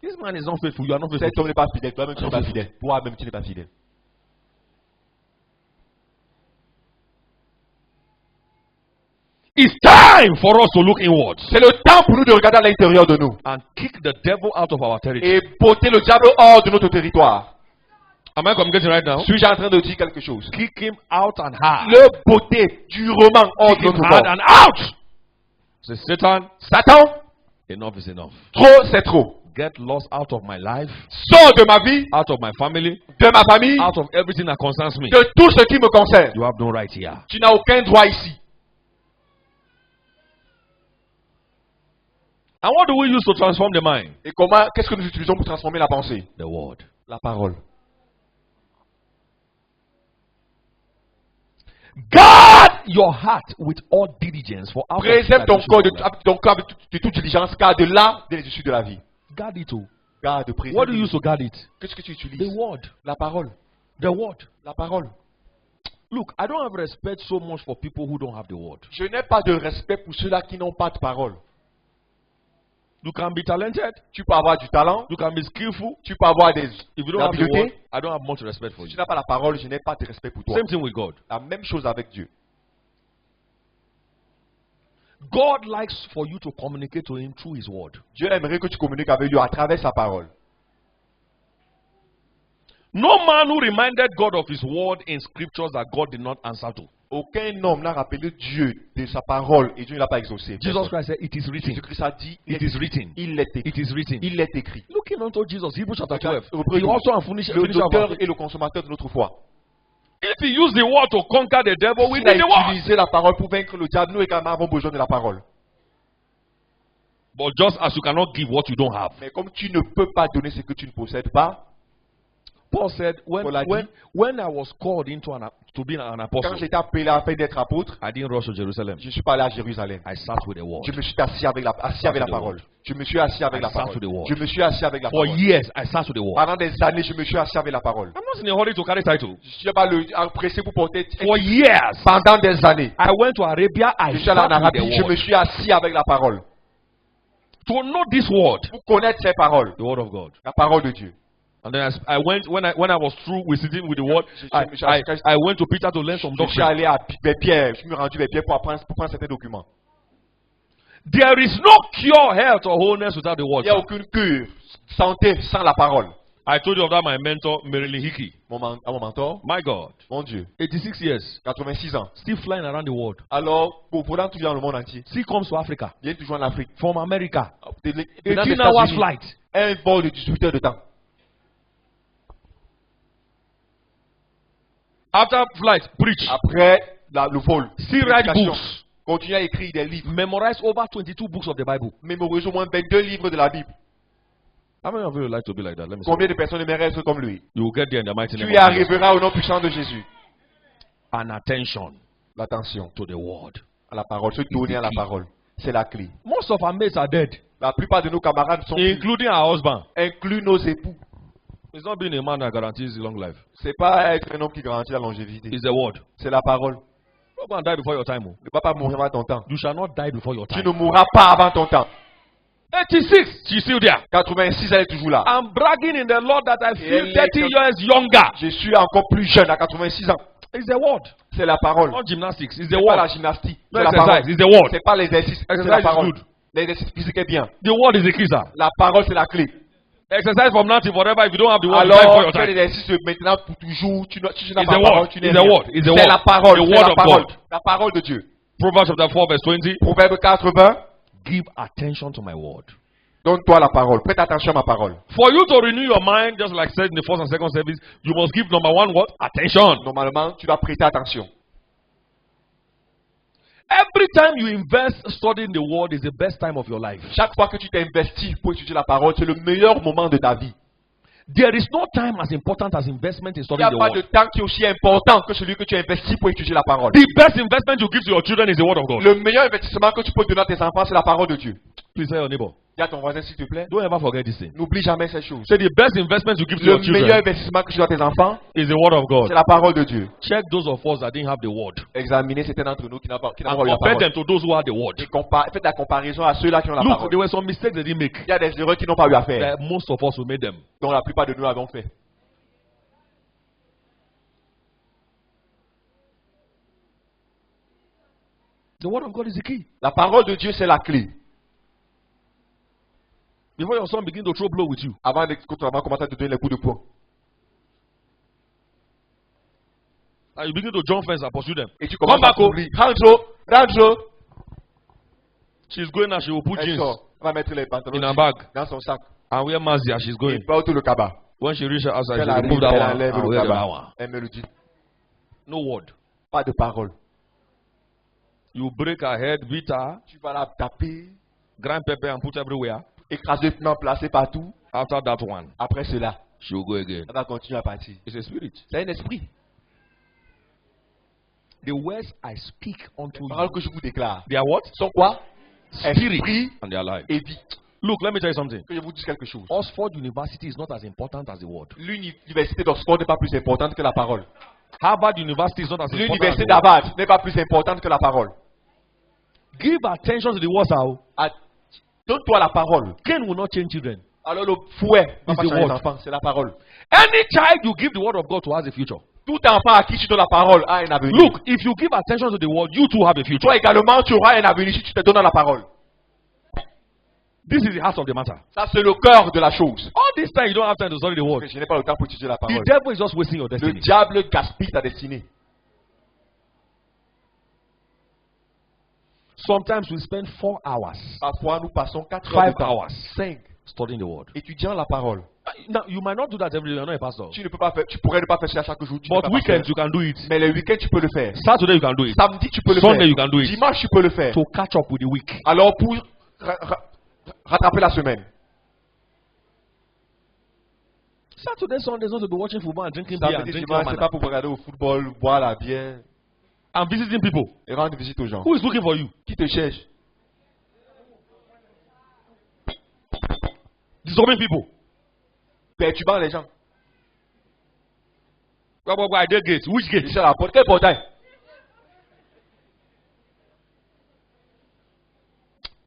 This man is not faithful. You are not faithful. Cet homme n'est pas fidèle. Toi-même tu n'es pas fidèle. Toi-même tu n'es pas fidèle. It's time for us to look inwards C'est le temps pour nous de regarder à l'intérieur de nous. and kick the devil out of our territory. Et botter le diable hors de notre territoire. Am I communicating right now? Suis-je en train de dire quelque chose? Kick him out and hard. Le botter durement hors Kick de him notre hard corps. and out. Say, Satan, Satan, enough is enough. trop c'est trop. get lost out of my life, sors de ma vie, out of my family, de ma famille, out of everything that concerns me. de tout ce qui me concerne. You have no right here. Tu n'as aucun droit ici. And what do we use to transform the mind? Et comment, qu'est-ce que nous utilisons pour transformer la pensée? The word. La parole. Guard your heart with all diligence, for out of Préserve that ton issue corps of life. de toute diligence, car de là, des issues de la vie. Guard it too. Garde, préserve. What do you use to guard it? Qu'est-ce que tu The utilises? word. La parole. The word. La parole. Look, I don't have respect so much for people who don't have the word. Je n'ai pas de respect pour ceux-là qui n'ont pas de parole. You can be talented, Tu peux avoir du talent, you can be skillful. tu peux avoir des If you don't have the word, habiletés. I don't have much respect for Si you. tu n'as pas la parole, je n'ai pas de respect pour toi. Same thing with God. La même chose avec Dieu. God likes for you to communicate to him through his word. Dieu aimerait que tu communiques avec lui à travers sa parole. No man who reminded God of his word in scriptures that God did not answer to. Aucun homme n'a rappelé Dieu de sa parole et Dieu ne l'a pas exaucé. Jesus Christ said, it is written. Jésus-Christ a dit, It is written. il est écrit. It is written. Il est écrit. Looking unto Jesus, Hebrews chapter 12. Regarde, He also and finish Le our docteur faith. et le consommateur de notre foi. If he used the word to conquer the devil, we S'il a need the word. utilisé la parole pour vaincre le diable, nous également avons besoin de la parole. But just as you cannot give what you don't have. Mais comme tu ne peux pas donner ce que tu ne possèdes pas, Paul said, Paul a dit, when I was called into to be an quand apostle, j'étais appelé afin d'être apôtre, I didn't rush to Jerusalem. je suis pas allé à Jérusalem. I sat with the word. Je me suis assis avec la parole. Je me suis assis avec I la sat parole. with the word. Je me suis assis avec la For parole. years, I sat with the word. Pendant des années, je me suis assis avec la parole. I'm not in a hurry to carry title. Je ne suis pas pressé pour porter. For years, Pendant des années, I went to Arabia. I je suis allé en sat with the Arabie, je me word. suis assis avec la parole. To know this word, Pour connaître ces paroles, the word of God. la parole de Dieu. And then I went when I was through with sitting with the word. Je- I went to Peter to learn some Je suis doctrine. allé vers Pierre, je me suis rendu vers Pierre pour prendre certains documents. There is no cure, health, or wholeness without the Il word. n'y a aucune cure, santé sans la parole. I told you of that. My mentor, Marilyn Hickey. Mon mentor, My God, mon Dieu, 86 years, 86 ans. still flying around the world. Alors, volant toujours dans le monde entier. Still comes to Africa Il vient toujours en Afrique. from America. Venant des 18 hours États-Unis, flight. un vol de 18 heures de temps. After flight, preach. Après le vol, Still write prédication. books. Continue à écrire des livres. Memorize over 22 books of the Bible. Mémorise au moins 22 livres de la Bible. How many of you would like to be like that? Let me see. Combien de personnes aimeraient être comme lui? You will get there in the mighty name Tu y of Jesus. arriveras au nom puissant de Jésus. And attention L'attention to the word. à la parole, se donner à la parole, c'est la clé. Most of our mates are dead, La plupart de nos camarades sont including our husband. inclus nos époux. It's not being a man that guarantees long life. C'est pas être un homme qui garantit la longévité. It's the word. C'est la parole. You're going to die before your time. Oh. Ne vas pas mourir avant ton temps. You shall not die before your Tu time. ne mourras pas avant ton temps. 86, she's still there. 86, elle est toujours là. I'm bragging in the Lord that I feel elle 30 est- years younger. Je suis encore plus jeune à 86 ans. It's the word. C'est la parole. Not gymnastics. It's the C'est pas la word. gymnastique. No C'est la parole. exercise. It's the word. C'est pas l'exercice. C'est Exercise la is parole. good. L'exercice physique est bien. The word is the key, sir. La parole, c'est la clé. Exercise from now till forever. If you don't have the word, you die before Alors, your fais time. l'exercice maintenant pour toujours. Si tu n'as It's pas the la parole, word. tu n'es It's the rien. word. It's the C'est word. la parole. The C'est word la of parole. God. La parole de Dieu. Proverbs chapter 4 verse 20. Proverbe 80. Give attention to my word. Donne-toi la parole. Prête attention à ma parole. For you to renew your mind, just like said in the first and second service, you must give number one what? Attention. Normalement, tu dois prêter attention. Every time you invest studying the word is the best time of your life. Chaque fois que tu t'investis pour étudier la parole, c'est le meilleur moment de ta vie. There is no time as important as investment in Il n'y studying a the pas de word. temps qui est aussi important que celui que tu investis pour étudier la parole. The best investment you give to your children is the word of God. Le meilleur investissement que tu peux donner à tes enfants, c'est la parole de Dieu. Please tell your neighbor. Dis à ton voisin, s'il te plaît, Don't ever forget this thing. n'oublie jamais ces choses. Say the best investment you give to Le your meilleur children investissement que tu dois à tes enfants, is the word of God. c'est la parole de Dieu. Check those of us that didn't have the word. Examinez certains d'entre nous qui n'ont pas And eu la compare parole. them to those who have the word. Et faites la comparaison à ceux-là qui ont la Look, parole. there were some mistakes they didn't make. Il y a des erreurs qu'ils n'ont pas eu à faire, That most of us will make them. dont la plupart de nous avons fait. The word of God is the key. La parole de Dieu, c'est la clé. Before your son begin to throw blow with you, Avant que ton maman commence à te donner les coups de poing. and you begin to jump fence and pursue them. Et tu Come commences à back home. courir. Rentre. She's going and she will put Elle jeans sort. Elle va mettre les pantalons in her bag. dans son sac. And where Mazia she's Et going. il porte le cabas. When she reaches outside, Elle she arrive, remove that elle one enlève and le wear the cabas. other one. Elle me le dit. No word. Pas de parole. You break her head, beat her, Tu vas la taper, grind pepper and put everywhere. écraser le piment, placer partout. After that one, Après cela, she will go again. elle va continuer à partir. It's a spirit. C'est un esprit. The words I speak unto Les paroles you, que je vous déclare they are what? sont quoi? Spirit. Esprit And they are life. et vie. Look, let me tell you something. Que je vous dise quelque chose. Oxford University is not as important as the word. L'université d'Oxford n'est pas plus importante que la parole. Harvard University is not as important as L'université the word. d'Harvard n'est pas plus importante que la parole. Give attention to the words out. Ah, donne-toi la parole. Cain will not change children. Alors le fouet va It's pas the changer les word. enfants, c'est la parole. Any child you give the word of God to has a future. Tout enfant à qui tu donnes la parole a un avenir. Look, if you give attention to the word, you too have a future. Toi également, tu auras un avenir si tu te donnes la parole. This is the heart of the matter. Ça, c'est le cœur de la chose. All this time you don't have time to study the word. Je n'ai pas le temps pour étudier la The parole. devil is just wasting your Le destiny. diable gaspille ta destinée. Sometimes we spend 4 hours, Parfois, nous passons 4 heures 5 de temps, hours 5, studying the word. étudiant la parole. Now, you might not do that every day. You're not a pastor. Tu ne peux pas faire, tu pourrais ne pas faire ça chaque jour. Tu ne But peux pas weekends, faire. you can do it. Mais les week-ends, tu peux le faire. Saturday, you can do it. Samedi, tu peux le Sunday, faire. you can do it. Dimanche, tu peux le faire. To catch up with the week. Alors, pour rattraper la semaine. Saturday, Sunday is not to be watching football and drinking beer and Samedi, drinking dimanche, c'est manna pas pour regarder au football, boire la bière and visiting people. et rendre visite aux gens. Who is looking for you? Qui te cherche? Disturbing people. Perturbant les gens. I dare gate. Which gate? Ici à la porte. Quel portail?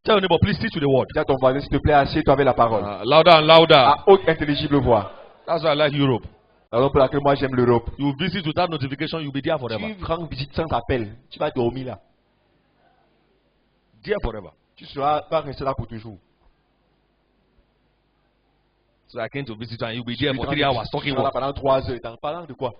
Tell your neighbor, please teach to the word. Dis à ton voisin, s'il te plaît, assieds-toi avec la parole. Louder and louder. À haute intelligible voix. That's why I like Europe. La raison pour laquelle moi j'aime l'Europe. You visit without notification, you'll be there forever. Tu rends visite sans appel. Tu vas dormir là. There forever. Tu vas rester là pour toujours. So I came to visit you and you'll be there Tu for rends 3 hours visite, talking tu seras là what? pendant 3 heures. En parlant de quoi?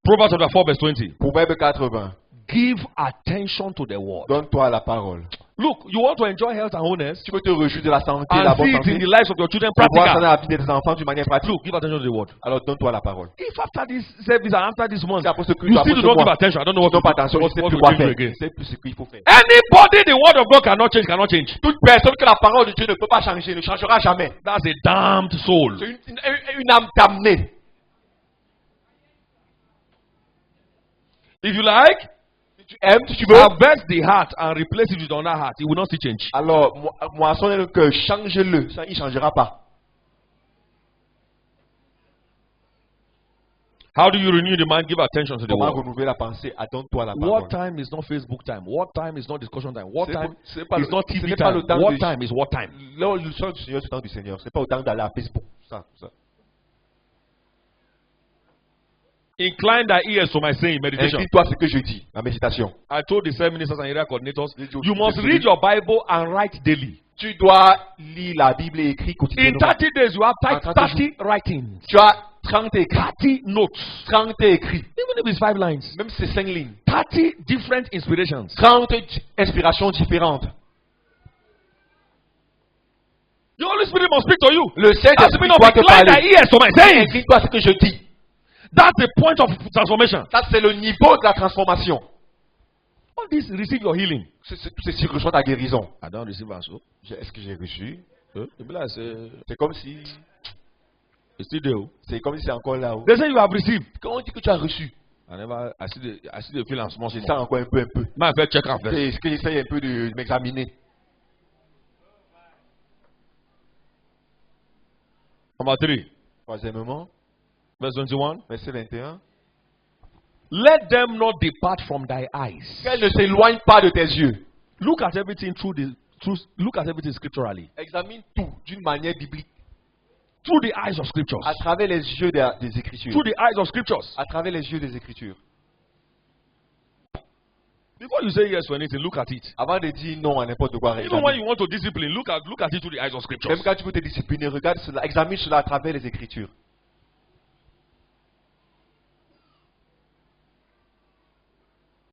Proverbs chapter 4 verse 20. Proverbe 80. Give attention to the word. Donne-toi la parole. Look, you want to enjoy health and wholeness Tu veux te réjouir de la santé, la and bonne see it in santé. the lives of your children Tu vois ça dans practical. la vie de tes enfants d'une manière pratique. Look, give attention to the word. Alors donne-toi la parole. If after this service and after this month, Si après ce culte, you après still ce do not give mois, attention, I don't know tu what to, donnes pas attention, what, tu sais what plus to quoi change you faire. again. Tu sais plus ce qu'il faut faire. Anybody the word of God cannot change, cannot change. Toute personne que la parole de Dieu ne peut pas changer, ne changera jamais. That's a damned soul. C'est une âme damnée. If you like, Si tu aimes, si tu veux, harvest the heart and replace it with another heart. It will not still change. alors moissonne le cœur, change-le, ça il ne changera pas. How do you renew the mind? Give attention to the Comment word. renouveler la pensée? Donne-toi la parole. What time is not Facebook time? What time is not discussion time? What time C'est pas is le- not ce TV n'est pas time? le temps What de- time is what time? Là, le soir du Seigneur, c'est le temps du Seigneur. C'est pas au temps d'aller à Facebook. Ça. Incline thy ears to my saying, meditation. Incline-toi à ce que je dis, la méditation. I told the service ministers and area coordinators, Les- you must read your Bible and write daily. Tu dois lire la Bible et écrire In quotidiennement. 30 days, you have En 30 30 writings, Tu as 30 écrits. 30 notes, 30 écrits. even if it's 5 lines, Même si c'est 5 lignes. 30 different inspirations. 30 inspirations différentes. The Holy Spirit must speak to you. Le As the Saint-Esprit meaning of doit te incline thy parler. ears to my saying. Incline-toi à ce que je dis. That's the point of transformation. Ça, c'est le niveau de la transformation. All this, receive your healing. Tout ceci reçoit ta guérison. I don't receive also. Est-ce que j'ai reçu? They C'est comme si still there. c'est encore là. They say you have received. Quand on dit que tu as reçu, I see the feeling small, je small. sens encore un peu. Man, I check out first. Est-ce que j'essaye un peu de m'examiner? Number 3, Troisièmement, verse 21. verset 21. Let them not depart from thy eyes. Qu'elle ne s'éloigne pas de tes yeux. Look at everything look at everything scripturally. Examine tout d'une manière biblique. Through the eyes of scriptures. À travers les yeux des Écritures. Through the eyes of scriptures. À travers les yeux des Écritures. Before you say yes to anything, look at it. Avant de dire non à n'importe quoi, Even when examine. you want to discipline, look at it through the eyes of scriptures. Même quand tu veux te discipliner, regarde cela, examine cela à travers les Écritures.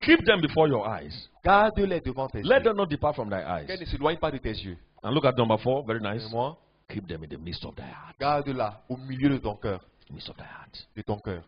Keep them before your eyes. Garde-les devant tes Let yeux. them not depart from thy Qu'elles eyes. ne s'éloignent pas de tes yeux. And look at number 4, very nice. Et moi, Keep them in the midst of thy heart. garde-la au milieu de ton cœur. Midst of thy heart. De ton cœur.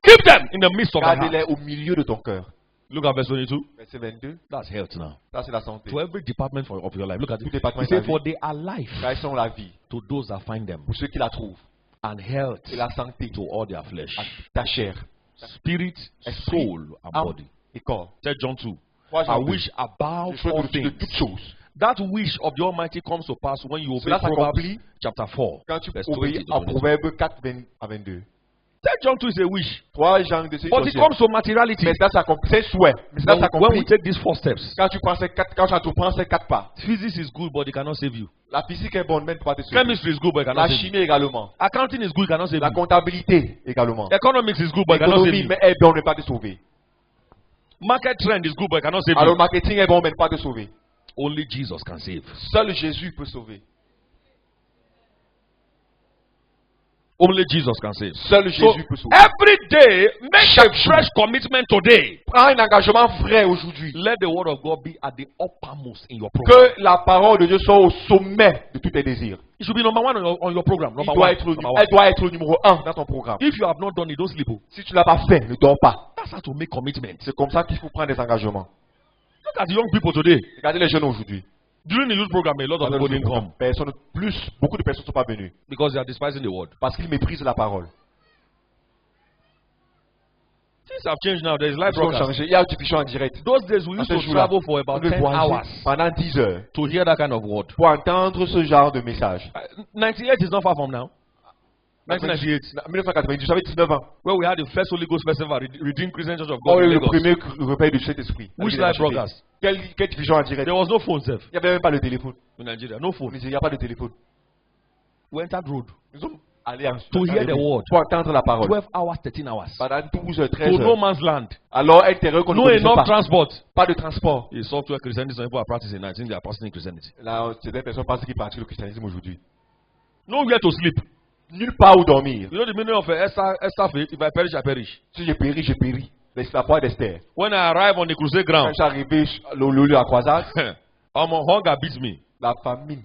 Keep them in the midst of thy Garde-les heart. au milieu de ton cœur. Look at verse 22. Verset 22. That's health now. Ça, c'est la santé. To every department of your life. Look at Tout it. département He de ta said, for vie. they are life Car elles sont la vie. to those that find them, Pour ceux qui la trouvent. and health Et la santé. to all their flesh, À ta chair. spirit, Esprit, soul, and âme body. et corps. 3 John 2. 3 I Jean 2. wish above Je souhaite all au-dessus de things toutes choses. that wish of the Almighty comes to pass when you obey Cela Proverbs s'accomplit chapter 4. quand tu verse obéis 20 to en 22. Proverbe 4, 20 à 22. 3 John 2 is a wish. 3 Jean de ces But it choses. comes to materiality. Mais ça s'accomplit. C'est souhait. Mais ça When we s'accomplit take these 4 steps. quand tu prends ces 4 pas. Physics is good, but it cannot save you. La physique est bonne, mais ne peut pas te sauver. Chemistry is good, but it cannot La save you. chimie également. Accounting is good, it cannot save La you. comptabilité également. Economics is good, but it cannot save L'économie you. mais est bonne, mais ne peut pas te sauver. Market trend is good, but it cannot save Alors you. le marketing est bon, mais ne peut pas te sauver. Only Jesus can save. Seul Jésus peut sauver. Only Jesus can save. Seul So Jésus peut sauver. every day, make Chaque a fresh commitment today. Prends un engagement vrai aujourd'hui. Let the word of God be at the uppermost in your program. Que la parole de Dieu soit au sommet de tous tes désirs. It should be number 1 on your program. Elle Number one. doit être le numéro 1 dans ton programme. If you have not done it, don't sleep. Oh. Si tu ne l'as pas fait, ne dors pas. That's how to make commitment. C'est comme ça qu'il faut prendre des engagements. Look at the young people today. Regardez les jeunes aujourd'hui. During the youth program, a lot of people didn't come Beaucoup de personnes ne sont pas venues because they are despising the word. parce qu'ils méprisent la parole. Things have changed now. There is live Ils ont broadcast. changé. Il y a une diffusion en direct. Those days we À used ce to jour-là, travel for about on devait 10 voyager hours pendant 10 heures to hear that kind of word. pour entendre ce genre de message. 98 is not far from now. 1998, 1990, j'avais 19 ans. where we had the first Holy Ghost Festival, Redeemed Christian Church of On God a in eu le Lagos. premier repas du Saint-Esprit. Which Avec live les broadcast? Quelle diffusion en direct? There was no phone, Seth, Il n'y avait même pas le téléphone. in Nigeria. No Au phone. Nigeria, il n'y a pas de téléphone. We entered road. Nous sommes allés en To hear the word. pour entendre la parole. 12 hours, 13 hours. Pendant 12 heures, To 13 no heures. man's land. Alors, un terrain qu'on ne No connaissait enough pas. transport. Pas de transport. The software Christianity, some people are practicing. I think they are practicing Christianity. Là, c'est des personnes pensent qu'ils pratiquent le christianisme aujourd'hui. Nowhere to sleep. Nulle part où dormir. You know the meaning of Esther faith? If I perish, I perish. Si je péris, je péris. C'est la foi d'Esther. When I arrive on the crusade Quand ground, je suis arrivé au lieu de la croisade, hunger beats me. la famine.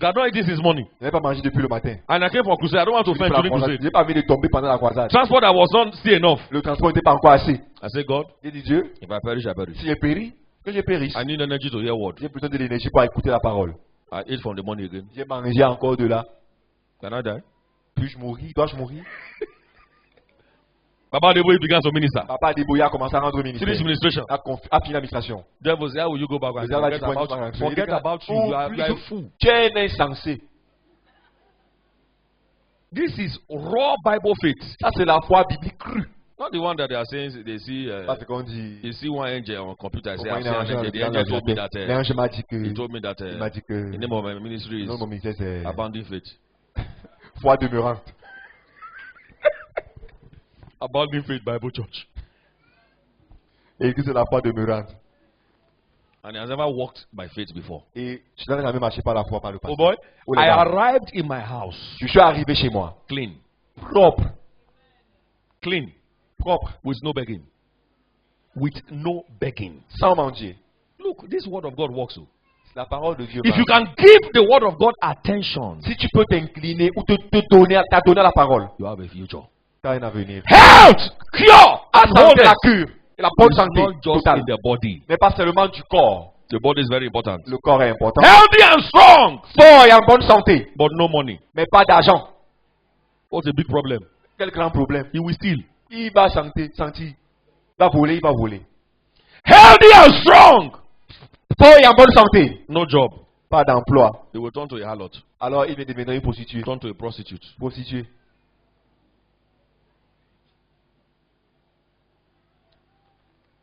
God don't eat this his money. Je n'ai pas mangé depuis le matin. And I came for crusade. I don't want to faint Pour la during croisade. crusade. Je n'ai pas envie de tomber pendant la croisade. Transport that was not still enough. Le transport n'était pas encore assez. I say, God, J'ai dit Dieu, if I perish, I perish. si je péris, que je périsse. I need energy to hear word. J'ai besoin de l'énergie pour écouter la parole. I eat from the money again. J'ai mangé encore de là. Can I die? Puis-je mourir? Dois-je mourir? Baba Debo began to minister. Papa Deboya a commencé à rendre Finish ministère. ministration. A fini l'administration. Devil say, how will you go back and Le diable a dit, forget about you? You are a fool. Tu es un insensé. This is raw Bible faith. Ça, c'est la foi biblique crue. Not the one that they are saying they see. Ça, c'est qu'on dit. You see one angel on computer. Say, Pourquoi I il see y a an un angel. The angel angel told me that. L'ange m'a dit que. He told me that. Il m'a dit que. The name of my ministry Non, is mon ministère, c'est. Abounding Faith. Foi demeurante. Abounding Faith Bible Church. Et que c'est la foi demeurante. And he has never walked by faith before. Et je n'avais jamais marché par la foi par le passé. Oh boy, Oh, les I gars. arrived in my house Je suis arrivé chez moi. clean, Propre. clean, Propre. with no begging, with no begging. Sans mendier. Look, this word of God works. Oh. C'est la parole de Dieu. If you marche. can give the word of God attention, Si tu peux t'incliner ou te donner, t'adonner la parole, you have a future. tu as un avenir. Health, cure, La and santé, wholeness. la cure et la bonne It's santé not just totale. in the body. Mais pas seulement du corps. The body is very important. Le corps est important. Healthy and strong, Fort et en bonne santé, but no money. mais pas d'argent. What's the big problem? Quel grand problème. He will steal. Il va sentir. Il va voler, il va voler. Healthy and strong, Fort et en bonne santé, no job. pas d'emploi. They will turn to a harlot, Alors il va devenir une prostituée. turn to a prostitute. Prostituée.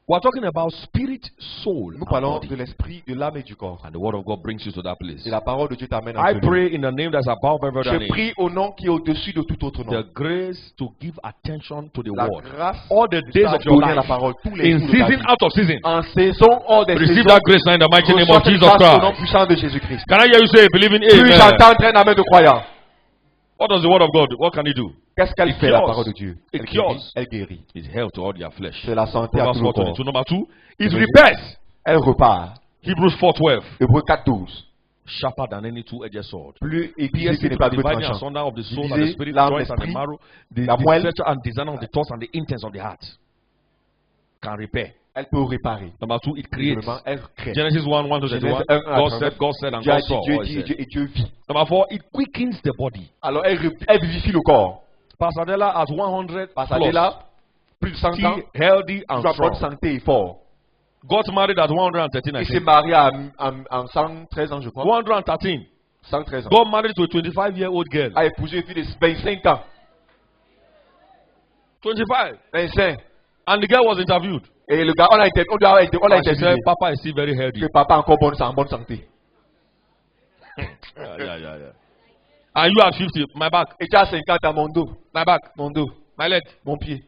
We're talking about spirit, soul, Nous and parlons body. de l'esprit, de l'âme et du corps. And the word of God brings you to that place. Et la parole de Dieu t'amène à I ce lieu. pray in the name that's above every other Je name. prie au nom qui est au-dessus de tout autre nom. The grace to give attention to the La word. grâce All the de days of your donner la life. parole tous les In jours de ta season, vie. out of season. En saison, hors des Receive saisons. that grace now in the mighty name Reçois of cette Jesus grâce au nom Christ. puissant de Jésus-Christ. Can I hear you say, believe in Plus Amen? j'entends un amen de croyants. What does the word of God, what can it do? Qu'est-ce qu'elle It fait, la cures. parole de Dieu? It Elle cures. guérit. Elle guérit. It's health to all their flesh. C'est la santé à Proverbs tout le corps. 4:22. Number 2, it Deuxième. repairs. Elle repart. Hebrews 4:12. Hébreux 4:12. Sharper than any two-edged sword. Plus épicé Piercing que n'est to pas the deux dividing tranchant. asunder of the soul and the Diviser spirit, l'âme, joints and the l'esprit, marrow, la the moelle. searcher and designer of the thoughts and the intents of the heart. Can repair. Elle peut réparer. Number 2, it creates. Simplement, elle crée. Genesis 1:1 to Genèse 31. 1 à God 31. said, God said, and Dieu a God dit, saw. Dieu What he dit, said. Dieu, et Dieu vit. Number 4, it quickens the body. Alors elle vivifie le corps. Pasadena has 100 Parce plus. qu'elle est là, plus de 100 ans, Still healthy and toujours en bonne strong. santé et fort. Got married at 113, I Il s'est think. marié à 113 ans, je crois. 113. 113 ans. Got married to a 25-year-old girl. A épousé une fille de 25 ans. 25. 25. And the girl was interviewed. Et le gars, on l'a And she interviewé. said, Papa is still very healthy. Que papa est encore en bonne santé. Yeah. And you are 50. My back. Et tu as 50 ans, mon dos. My back. Mon dos. My leg. Mon pied.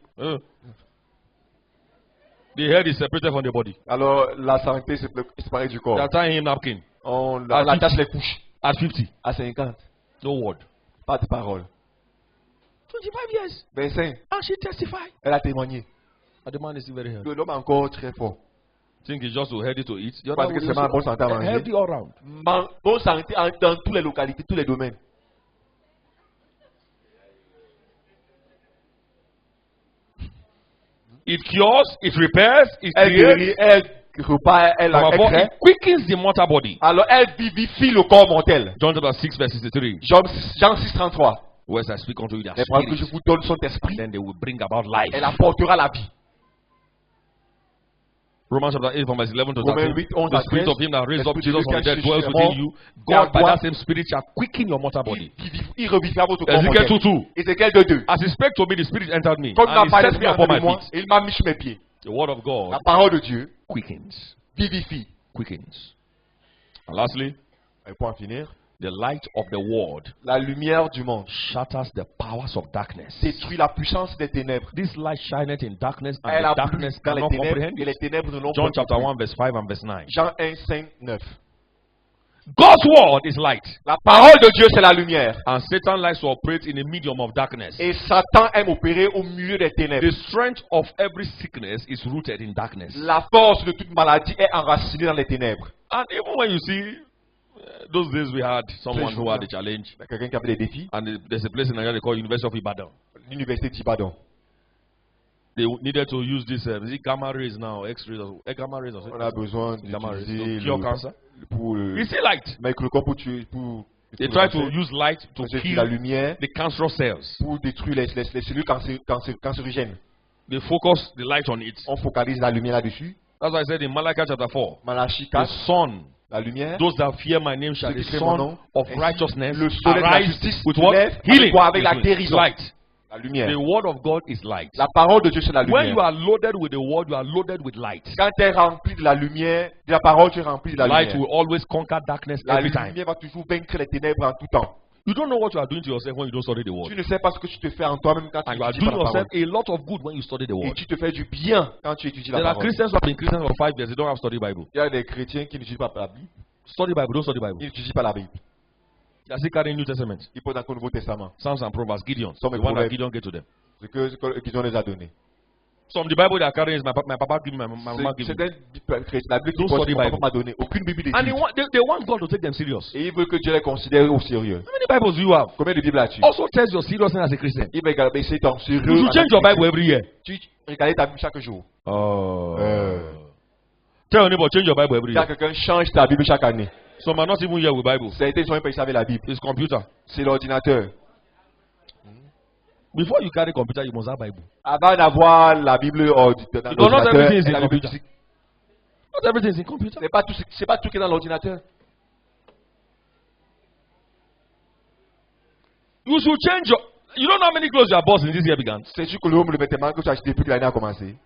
The head is separated from the body. Alors la santé c'est séparée du They corps. are tying him napkin. On À attache 50. les couches. At 50. À 50. No word. Pas de parole. 25 years. 25. And she testified. Elle a témoigné. But the man is still very healthy. Que l'homme est encore très fort. Think he's just so healthy to eat. The Parce other que one c'est is ma bonne santé à so manger. healthy all round. Bonne santé dans toutes les localités, tous les domaines. It cures, it repairs, it Elle creates. guérit, elle repart, elle Number 4, crée. it quickens the mortal body. Alors elle vivifie le corps mortel. John chapter 6 verse 63. Jean 6, 33. Whereas I speak unto you their Les paroles que je spirit, vous donne sont esprit. then they will bring about life. Elle apportera la vie. Romans chapter 8 from verse 11 to Romains 13. 8, 11 The à spirit 13. of him that raised up L'esprit de Jesus from the Dieu dead qui dwells ressuscite within les you. morts, God by et à that same spirit shall quicken your mortal body. Il revivra votre corps Ezekiel mortel. 2:2. Ézéchiel 2:2. As he spake to me, the spirit entered me. Quand il m'a And he parlé set me l'esprit upon de my moi, feet. il m'a mis sur mes pieds. The word of God La parole de Dieu quickens. vivifie. Quickens. And lastly, Et pour en finir, the light of the world la lumière du monde shatters the powers of darkness. détruit la puissance des ténèbres. This light shineth in darkness, and Elle the a darkness dans les cannot ténèbres comprehend et les it. ténèbres ne l'ont John pas chapter compris. 1 verse 5 and verse 9. Jean 1, 5, 9. God's word is light, La parole de Dieu, c'est la lumière. and Satan likes to operate in a medium of darkness. Et Satan aime opérer au milieu des ténèbres. The strength of every sickness is rooted in darkness. La force de toute maladie est enracinée dans les ténèbres. And even when you see, those days we had someone who had a challenge, Il y a quelqu'un qui avait des défis. and there's a place in Nigeria they call University of Ibadan. L'université d'Ibadan. They needed to use this, is it gamma rays now, X-rays, or gamma rays or On a something? besoin Gamma rays d'utiliser to cure cancer. pour You see light. microscope pour tuer, pour They try to use light to la kill lumière the cancerous cells. pour détruire les cellules cancérigènes. They focus the light on it. On focalise la lumière là-dessus. That's why I said in Malachi chapter 4, Malachie the 4, sun, la lumière. those that fear my name shall Ceux the qui craignent mon sun nom, of ainsi, righteousness le soleil de la arise justice with se what? lève Healing. avec quoi? Avec la Yes, guérison. light. La The lumière. word of God is light. La parole de Dieu, c'est la When you lumière. are loaded with the word, you are loaded with light. Quand tu es rempli de la lumière, de la parole, tu es rempli de la Light lumière. will always conquer darkness La every time. lumière va toujours vaincre les ténèbres en tout temps. You don't know what you are doing to yourself when you don't study the Tu word. ne sais pas ce que tu te fais en toi-même quand tu And you are étudies doing pas la parole. yourself a lot of good when you study the Et word. tu te fais du bien quand tu étudies la There are parole. Christians who have been Christians for 5 years, they don't have study Bible. Il y a des chrétiens qui n'étudient pas la Bible. Study Bible, don't study Bible. Ils n'étudient pas la Bible. They are still carrying New Testament. Ils posent encore le Nouveau Testament. Psalms and Proverbs, Gideon. Some The one that Proverbs. Gideon gave to them. C'est que qu'ils les a donné. Some the Bible they are carrying is my papa give me, my mama give C'est me. un chrétien. La Bible Don't qui study mon papa Bible. m'a donné. Aucune Bible And d'étude. they want God to take them serious. Et ils veulent que Dieu les considère au sérieux. How many Bibles do you have? Combien de Bibles as-tu? Also tells your seriousness as a Christian. Il va regarder c'est ton You sérieux. should change your Bible every year. Tu regardes ta Bible chaque jour. Oh. Tell your neighbor, change your Bible every Quand year. quelqu'un change ta Bible chaque année. Some are not even here with Bible. Certains sont même pas ils savaient la Bible. It's computer. C'est l'ordinateur. Before you carry computer, you must have Bible. Avant d'avoir la Bible dans Because not everything is in la Bible computer. physique. Not everything is in computer. C'est pas tout qui est dans l'ordinateur. You should change your. You don't know how many clothes you have bought since this year began. C'est sûr que le nombre de vêtements que tu as acheté depuis que l'année a commencé.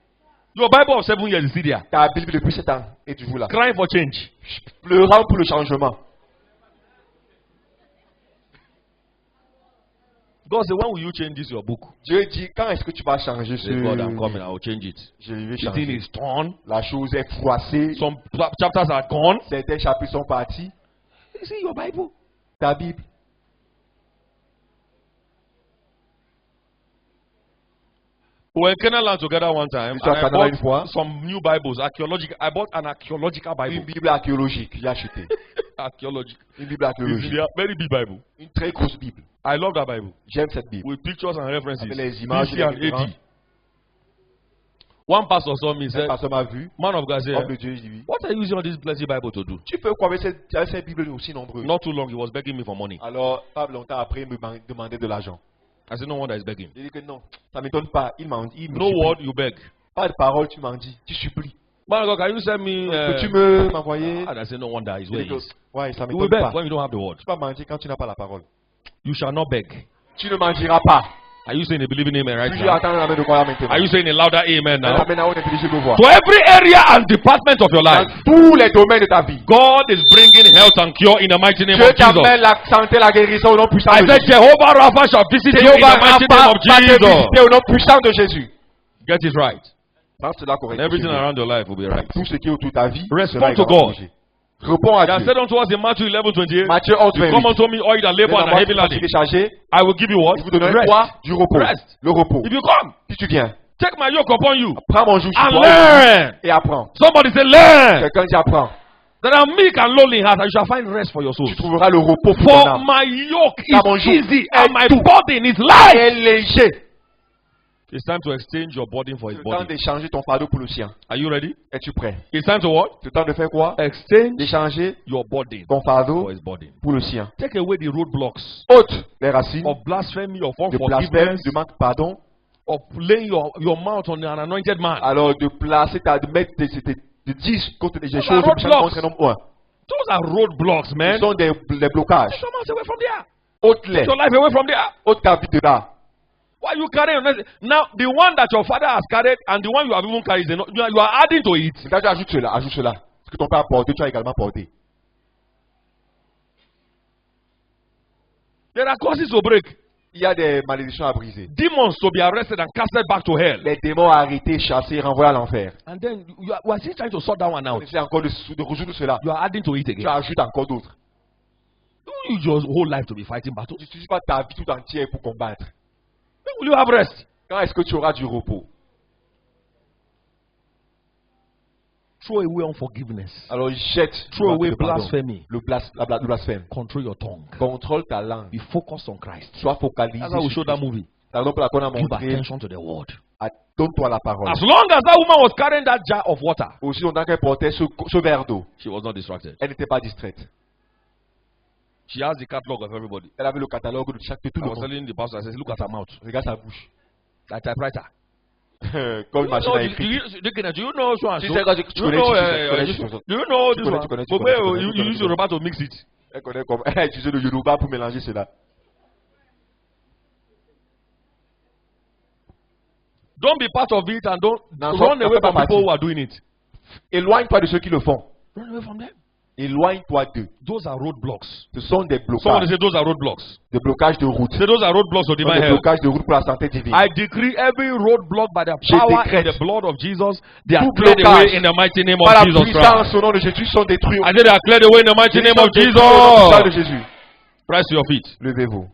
Your Bible of 7 years is still there. Ta Bible depuis 7 ans est toujours là. Crying for change. Pleurant pour le changement. God said, when will you change this your book? Dieu dit, quand est-ce que tu vas changer ce Say, God, I'm coming. I will change it. Je vais The thing changer. is torn. La chose est froissée. Some chapters are gone. Certains chapitres sont partis. You see your Bible. Ta Bible. We were in Canaan land together one time. Nous sommes And I à Canada une fois. bought some new Bibles, archaeological. I bought an archaeological Une Bible. Bible archéologique, j'ai acheté. Archaeological. Une Bible It's archéologique. a very big Bible. Une très grosse Bible. I love that Bible. J'aime cette Bible. With pictures and references. Avec les images BC et les and références. AD. One pastor saw me and Un said, pasteur m'a vu. man of God, Homme de said, Dieu, il dit, what are you using all this blessed Bible to do? tu peux quoi avec cette Bible aussi nombreuse? Not too long, he was begging me for money. Alors, pas longtemps après, il me demandait de l'argent. I said, no wonder he's begging. J'ai dit que non, ça ne m'étonne pas. Il me No supplie. word, you beg. Pas de parole, tu m'en dis. Tu supplies. Man of God, can you send me... Peux-tu me m'envoyer? And I said, no wonder, his J'ai dit que, ways. ouais, ça You will m'étonne beg pas. when you don't have the word. Tu ne peux pas mentir quand tu n'as pas la parole. You shall not beg. Tu ne m'en diras pas. Are you saying a believing amen right Toujours now? attendre la main de croire maintenant. Are you saying a louder amen now? Amen, on est intelligible voix. To every area and department of your Dans life, tous les domaines de ta vie. God is bringing health and cure in the mighty name Dieu of Jesus. t'amène la santé, la guérison au nom puissant I de said, Jésus. Jehovah Rapha shall visit you in Jéhovah the mighty name Rapha of va te Jesus. visiter au nom puissant de Jésus. Get it right. Pense cela And correctement. everything around your life will be right. Tout ce qui est autour de ta vie, Respond cela to est God. corrigé. Réponds à He has Dieu. said unto us in Matthew 11:28, Matthieu 11, you come unto me, all you that labor and are heavy laden, chargé, I will give you what? je vous donnerai quoi? Du repos. Rest. Le repos. If you come, Si tu viens, take my yoke upon you prends mon joug sur and toi learn. et apprends. Somebody say, learn. Quelqu'un dit apprends. That I'm meek and lowly in heart, and you shall find rest for your souls. Tu trouveras le repos pour ton For âme. my yoke Car mon is joug easy est and my doux. burden is light. Et léger. It's time to exchange your burden for his C'est le temps body. d'échanger ton fardeau pour le sien. Are you ready? Es-tu prêt? It's time to what? C'est le temps de faire quoi? Exchange D'échanger your burden ton for fardeau his body. pour le sien. Take away the roadblocks Ôte les racines of blasphemy, of de blasphème, unforgiveness, de manque de pardon. of laying your mouth on an anointed man. Alors de placer, de mettre, de dire contre des Those choses are méchantes contre roadblocks. un homme. Those are roadblocks, Ce man. sont des blocages. Take your mouth away from there. Ôte-les. Take your life away from there. Ôte ta vie de là. Why are you carrying? Now, the one that your father has carried and the one you have even carried, you are adding to it. Quand tu ajoutes cela, ajoute cela. Ce que ton père a porté, tu as également porté. There are causes to break. Il y a des malédictions à briser. Demons to be arrested and casted back to hell. Les démons arrêtés, chassés, renvoyés à l'enfer. And then we are still trying to sort that one On out. essaie encore de résoudre cela. You are adding to it Tu again. ajoutes encore d'autres. Don't use your whole life to be fighting battles. Tu n'utilises pas ta vie tout entière pour combattre. When will you have rest? Quand est-ce que tu auras du repos? Throw away unforgiveness. Alors jette. Throw away le pardon. blasphemy. Le blasphème. Control your tongue. Contrôle ta langue. Be focused on Christ. Sois focalisé. That's how we sur show that Christ. movie. C'est la raison pour laquelle on a Give montré. attention to the word. Donne-toi la parole. As long as that woman was carrying that jar of water, Aussi longtemps qu'elle portait ce verre d'eau, she was not distracted. elle n'était pas distraite. She has the catalog of everybody. Elle avait le catalogue de tout I le was monde. telling the pastor, I said, look at her mouth. Regarde sa bouche. That typewriter. Comme une machine à Do écrire. you know so and Tu so? sais, quand tu Do you connais, know, tu connais, do you know tu this connais, one? tu connais, tu But connais, where tu connais, you tu connais, use tu your rubber to mix it. Elle connaît comme. Elle a utilisé le Yoruba pour mélanger cela. Don't be part of it and don't Non, run ça away fait pas from people partie. who are doing it. Éloigne-toi de ceux qui le font. Run away from them. Éloigne-toi d'eux. Those are roadblocks. Ce sont des Somebody blocages. say those are roadblocks. Des blocages de route. Ce Say those are roadblocks of sont divine des health. blocages de route pour la santé divine. I decree every roadblock by the Je power in décrète the blood of Jesus. They are tout cleared blocage away in the mighty name Par of la Jesus puissance Christ. au nom de Jésus sont détruits. I said they are cleared away in the mighty name of Au nom de Jesus. Jésus. Rise to your feet. Levez-vous.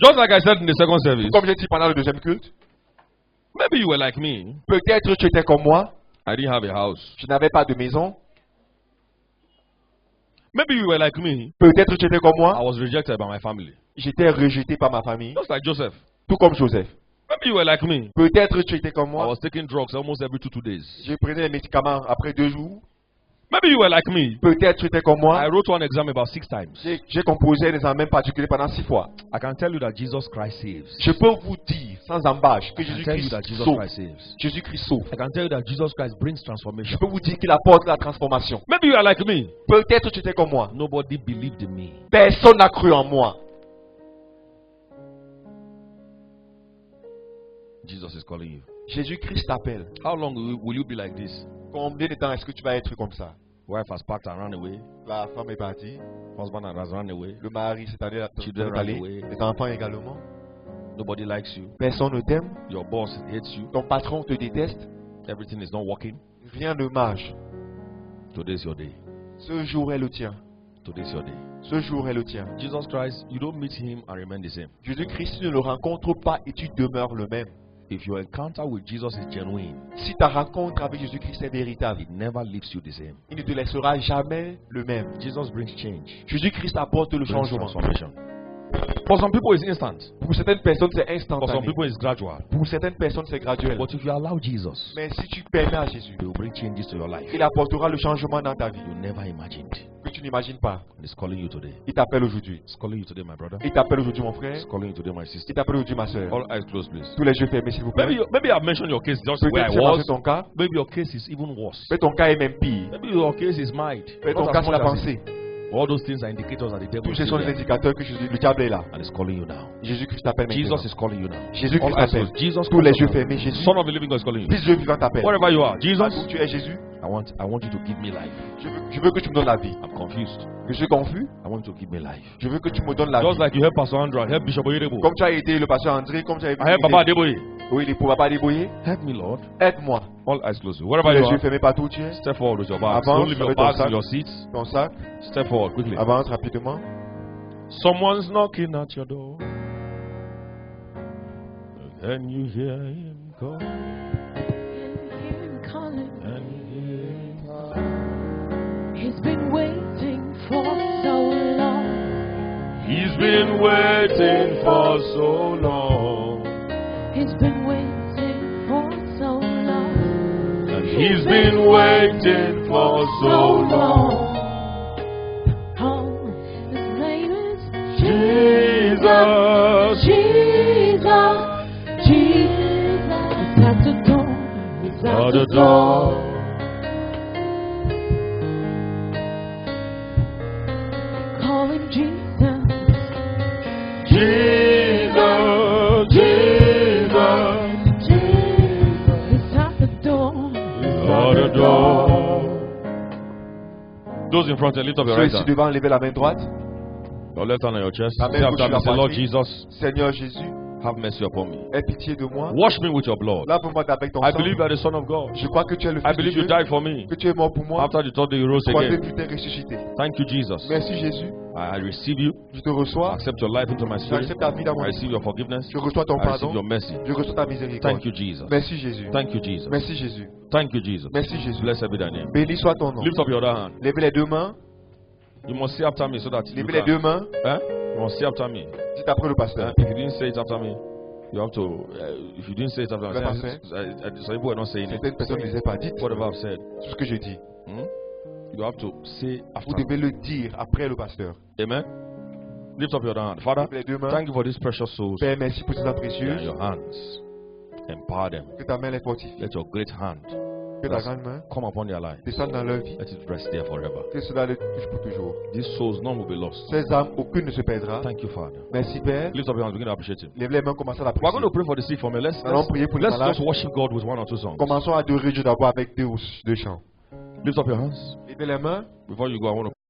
Just like I said in the second service, Comme j'ai dit pendant le deuxième culte, maybe you were like me. peut-être tu étais comme moi. I didn't have a house. Je n'avais pas de maison. Maybe you were like me. Peut-être tu étais comme I moi. was rejected by my family. J'étais rejeté par ma famille. Just like Joseph. Tout comme Joseph. Maybe you were like me. Peut-être tu étais comme I moi. was taking drugs almost every 2 days. Je prenais les médicaments après 2 jours. Maybe you were like me. Peut-être tu étais comme I moi. wrote one exam about 6 times. J'ai composé un examen particulier pendant 6 fois. I can tell you that Jesus Christ saves. Je peux vous dire, sans embâche, que I can tell you that Jésus-Christ Jesus sauve. Christ saves. Jésus-Christ sauve. I can tell you that Jesus Christ brings Je transformation. peux vous dire qu'il apporte la transformation. Maybe you are like me. Peut-être tu étais comme moi. Nobody believed in me. Personne n'a cru en moi. Jesus is calling you. Jésus-Christ t'appelle. How long will you be like this? Combien de temps est-ce que tu vas être comme ça? Wife has packed and run away. La femme est partie. Husband has run away. Le mari cette année Children est allé. run away. Les enfants également. Nobody likes you. Personne ne t'aime. Your boss hates you. Ton patron te déteste. Everything is not working. Rien ne marche. Today is your day. Ce jour est le tien. Today's your day. Ce jour est le tien. Jesus Christ, you don't meet him and remain the same. Jésus-Christ, tu ne le rencontres pas et tu demeures le même. If your encounter with Jesus is genuine, Si ta rencontre avec Jésus-Christ est véritable, it never leaves you the same. il ne te laissera jamais le même. Jesus brings change, Jésus-Christ apporte le brings changement. transformation. For some people, it's instant. Pour certaines personnes, c'est For some instantané. people, it's gradual. Pour certaines personnes, c'est graduel. But if you allow Jesus, Mais si tu permets à Jésus, he will bring changes to your life il apportera le changement dans ta vie you never imagined. que tu n'imagines pas. And he's calling you today. Il t'appelle aujourd'hui. He's calling you today, my brother. Il t'appelle aujourd'hui, mon frère. He's calling you today, my sister. Il t'appelle aujourd'hui, ma soeur. All eyes closed, please. Tous les yeux fermés, s'il vous plaît. Maybe I've mentioned your case just where Peut-être I c'est parce was. que ton cas, Maybe your case is even worse. mais ton cas est même pire. Maybe your case is mind. Mais ton Not cas, as c'est much la as pensée. it- All those things are indicators that the devil Tous is ces sont still des there. indicateurs que le diable est là. And he's calling you now. Jésus-Christ t'appelle maintenant. Jesus is calling you now. Jésus-Christ All eyes t'appelle. closed. Jesus Tous les calls yeux you fermés, now. Jésus. Son of the living God is calling you. Fils de Dieu vivant t'appelle. Wherever you are, Où Jesus, tu es, Jésus, I want you to give me life. je veux que tu me donnes la vie. I'm confused. Je suis confus. I want you to give me life. Je veux que tu me donnes la Just vie. like you help Pastor Andrew, help Bishop Oyedebo. Comme tu as aidé le pasteur André, comme tu as aidé. I help Baba Adeboye. Oui, les pauvres Papa débrouillés. Help me, Lord. Aide-moi. All eyes closed. Tous Wherever les you yeux are, fermés partout où tu es. step forward with your bags. Avance Don't leave your avec ton bags sac. in your seats. Ton sac. Step forward quickly. Avance rapidement. Someone's knocking at your door. Can you hear him call? Calling. Can you hear him call? He's been waiting for so long. He's been waiting for so long. He's been waiting for so long. And he's been waiting for so long. Oh, his name is Jesus. Jesus. Jesus. He's at the door. He's At the door. Call him Jesus. Jesus. Jesus. He's at the door. At the door. Those in front, lift up your Ceux right ici hand. devant, levez la main droite. Your left hand on your chest. La main Say after gauche me, sur say, la Lord poitrine. Jesus, Seigneur Jésus, have mercy upon me. aie pitié de moi. Wash me with your blood. Lave-moi avec ton I sang. believe you are the Son of God. Je crois que tu es le I Fils de believe Dieu. you died for me. Que tu es mort pour moi. After the third day you rose Troisième again. tu t'es ressuscité. Thank you, Jesus. Merci Jésus. I receive you. Je te I reçois. accept your life into my spirit. J'accepte ta vie dans I mon vie. receive your forgiveness. Je reçois ton I receive pardon. your mercy. Je reçois ta miséricorde. Thank you, Jesus. Merci Jésus. Thank you, Jesus. Merci Jésus. Thank you, Jesus. Merci Jésus. Blessed be thy name. Béni soit ton nom. Lift up your other hand. Levez les deux mains. You must say after me so that you Levez les can. deux mains. Eh? You must say after me. Dites après le pasteur. If you didn't say it after me, you have to. If you didn't say it after me, Le pasteur. some people are not saying it. Certaines personnes ne disaient pas. Dites Whatever I've said, tout ce que je dis. you have to say after Vous me. devez le dire après le pasteur. Amen. Lift up your hand. Father, Levez les deux mains. thank you for these precious souls. Père, merci pour ces âmes They are précieuses. in your hands. Empower them. Que ta main les fortifie. Let your great hand Que ta grande main come upon their life. descende dans leur vie. Let it rest there forever. Que cela les touche pour toujours. These souls, none will be lost. Ces âmes, aucune ne se perdra. Thank you, Father. Merci Père. Lift up your hands. Begin to appreciate Him. Lève les mains, commençons à We're l'apprécier. going to pray for the sick for me. Let's Allons prier pour les let's malades. just worship God with one or two songs. Commençons à adorer Dieu d'abord avec deux chants. Lift up your hands. Levez les mains. Before you go, I want to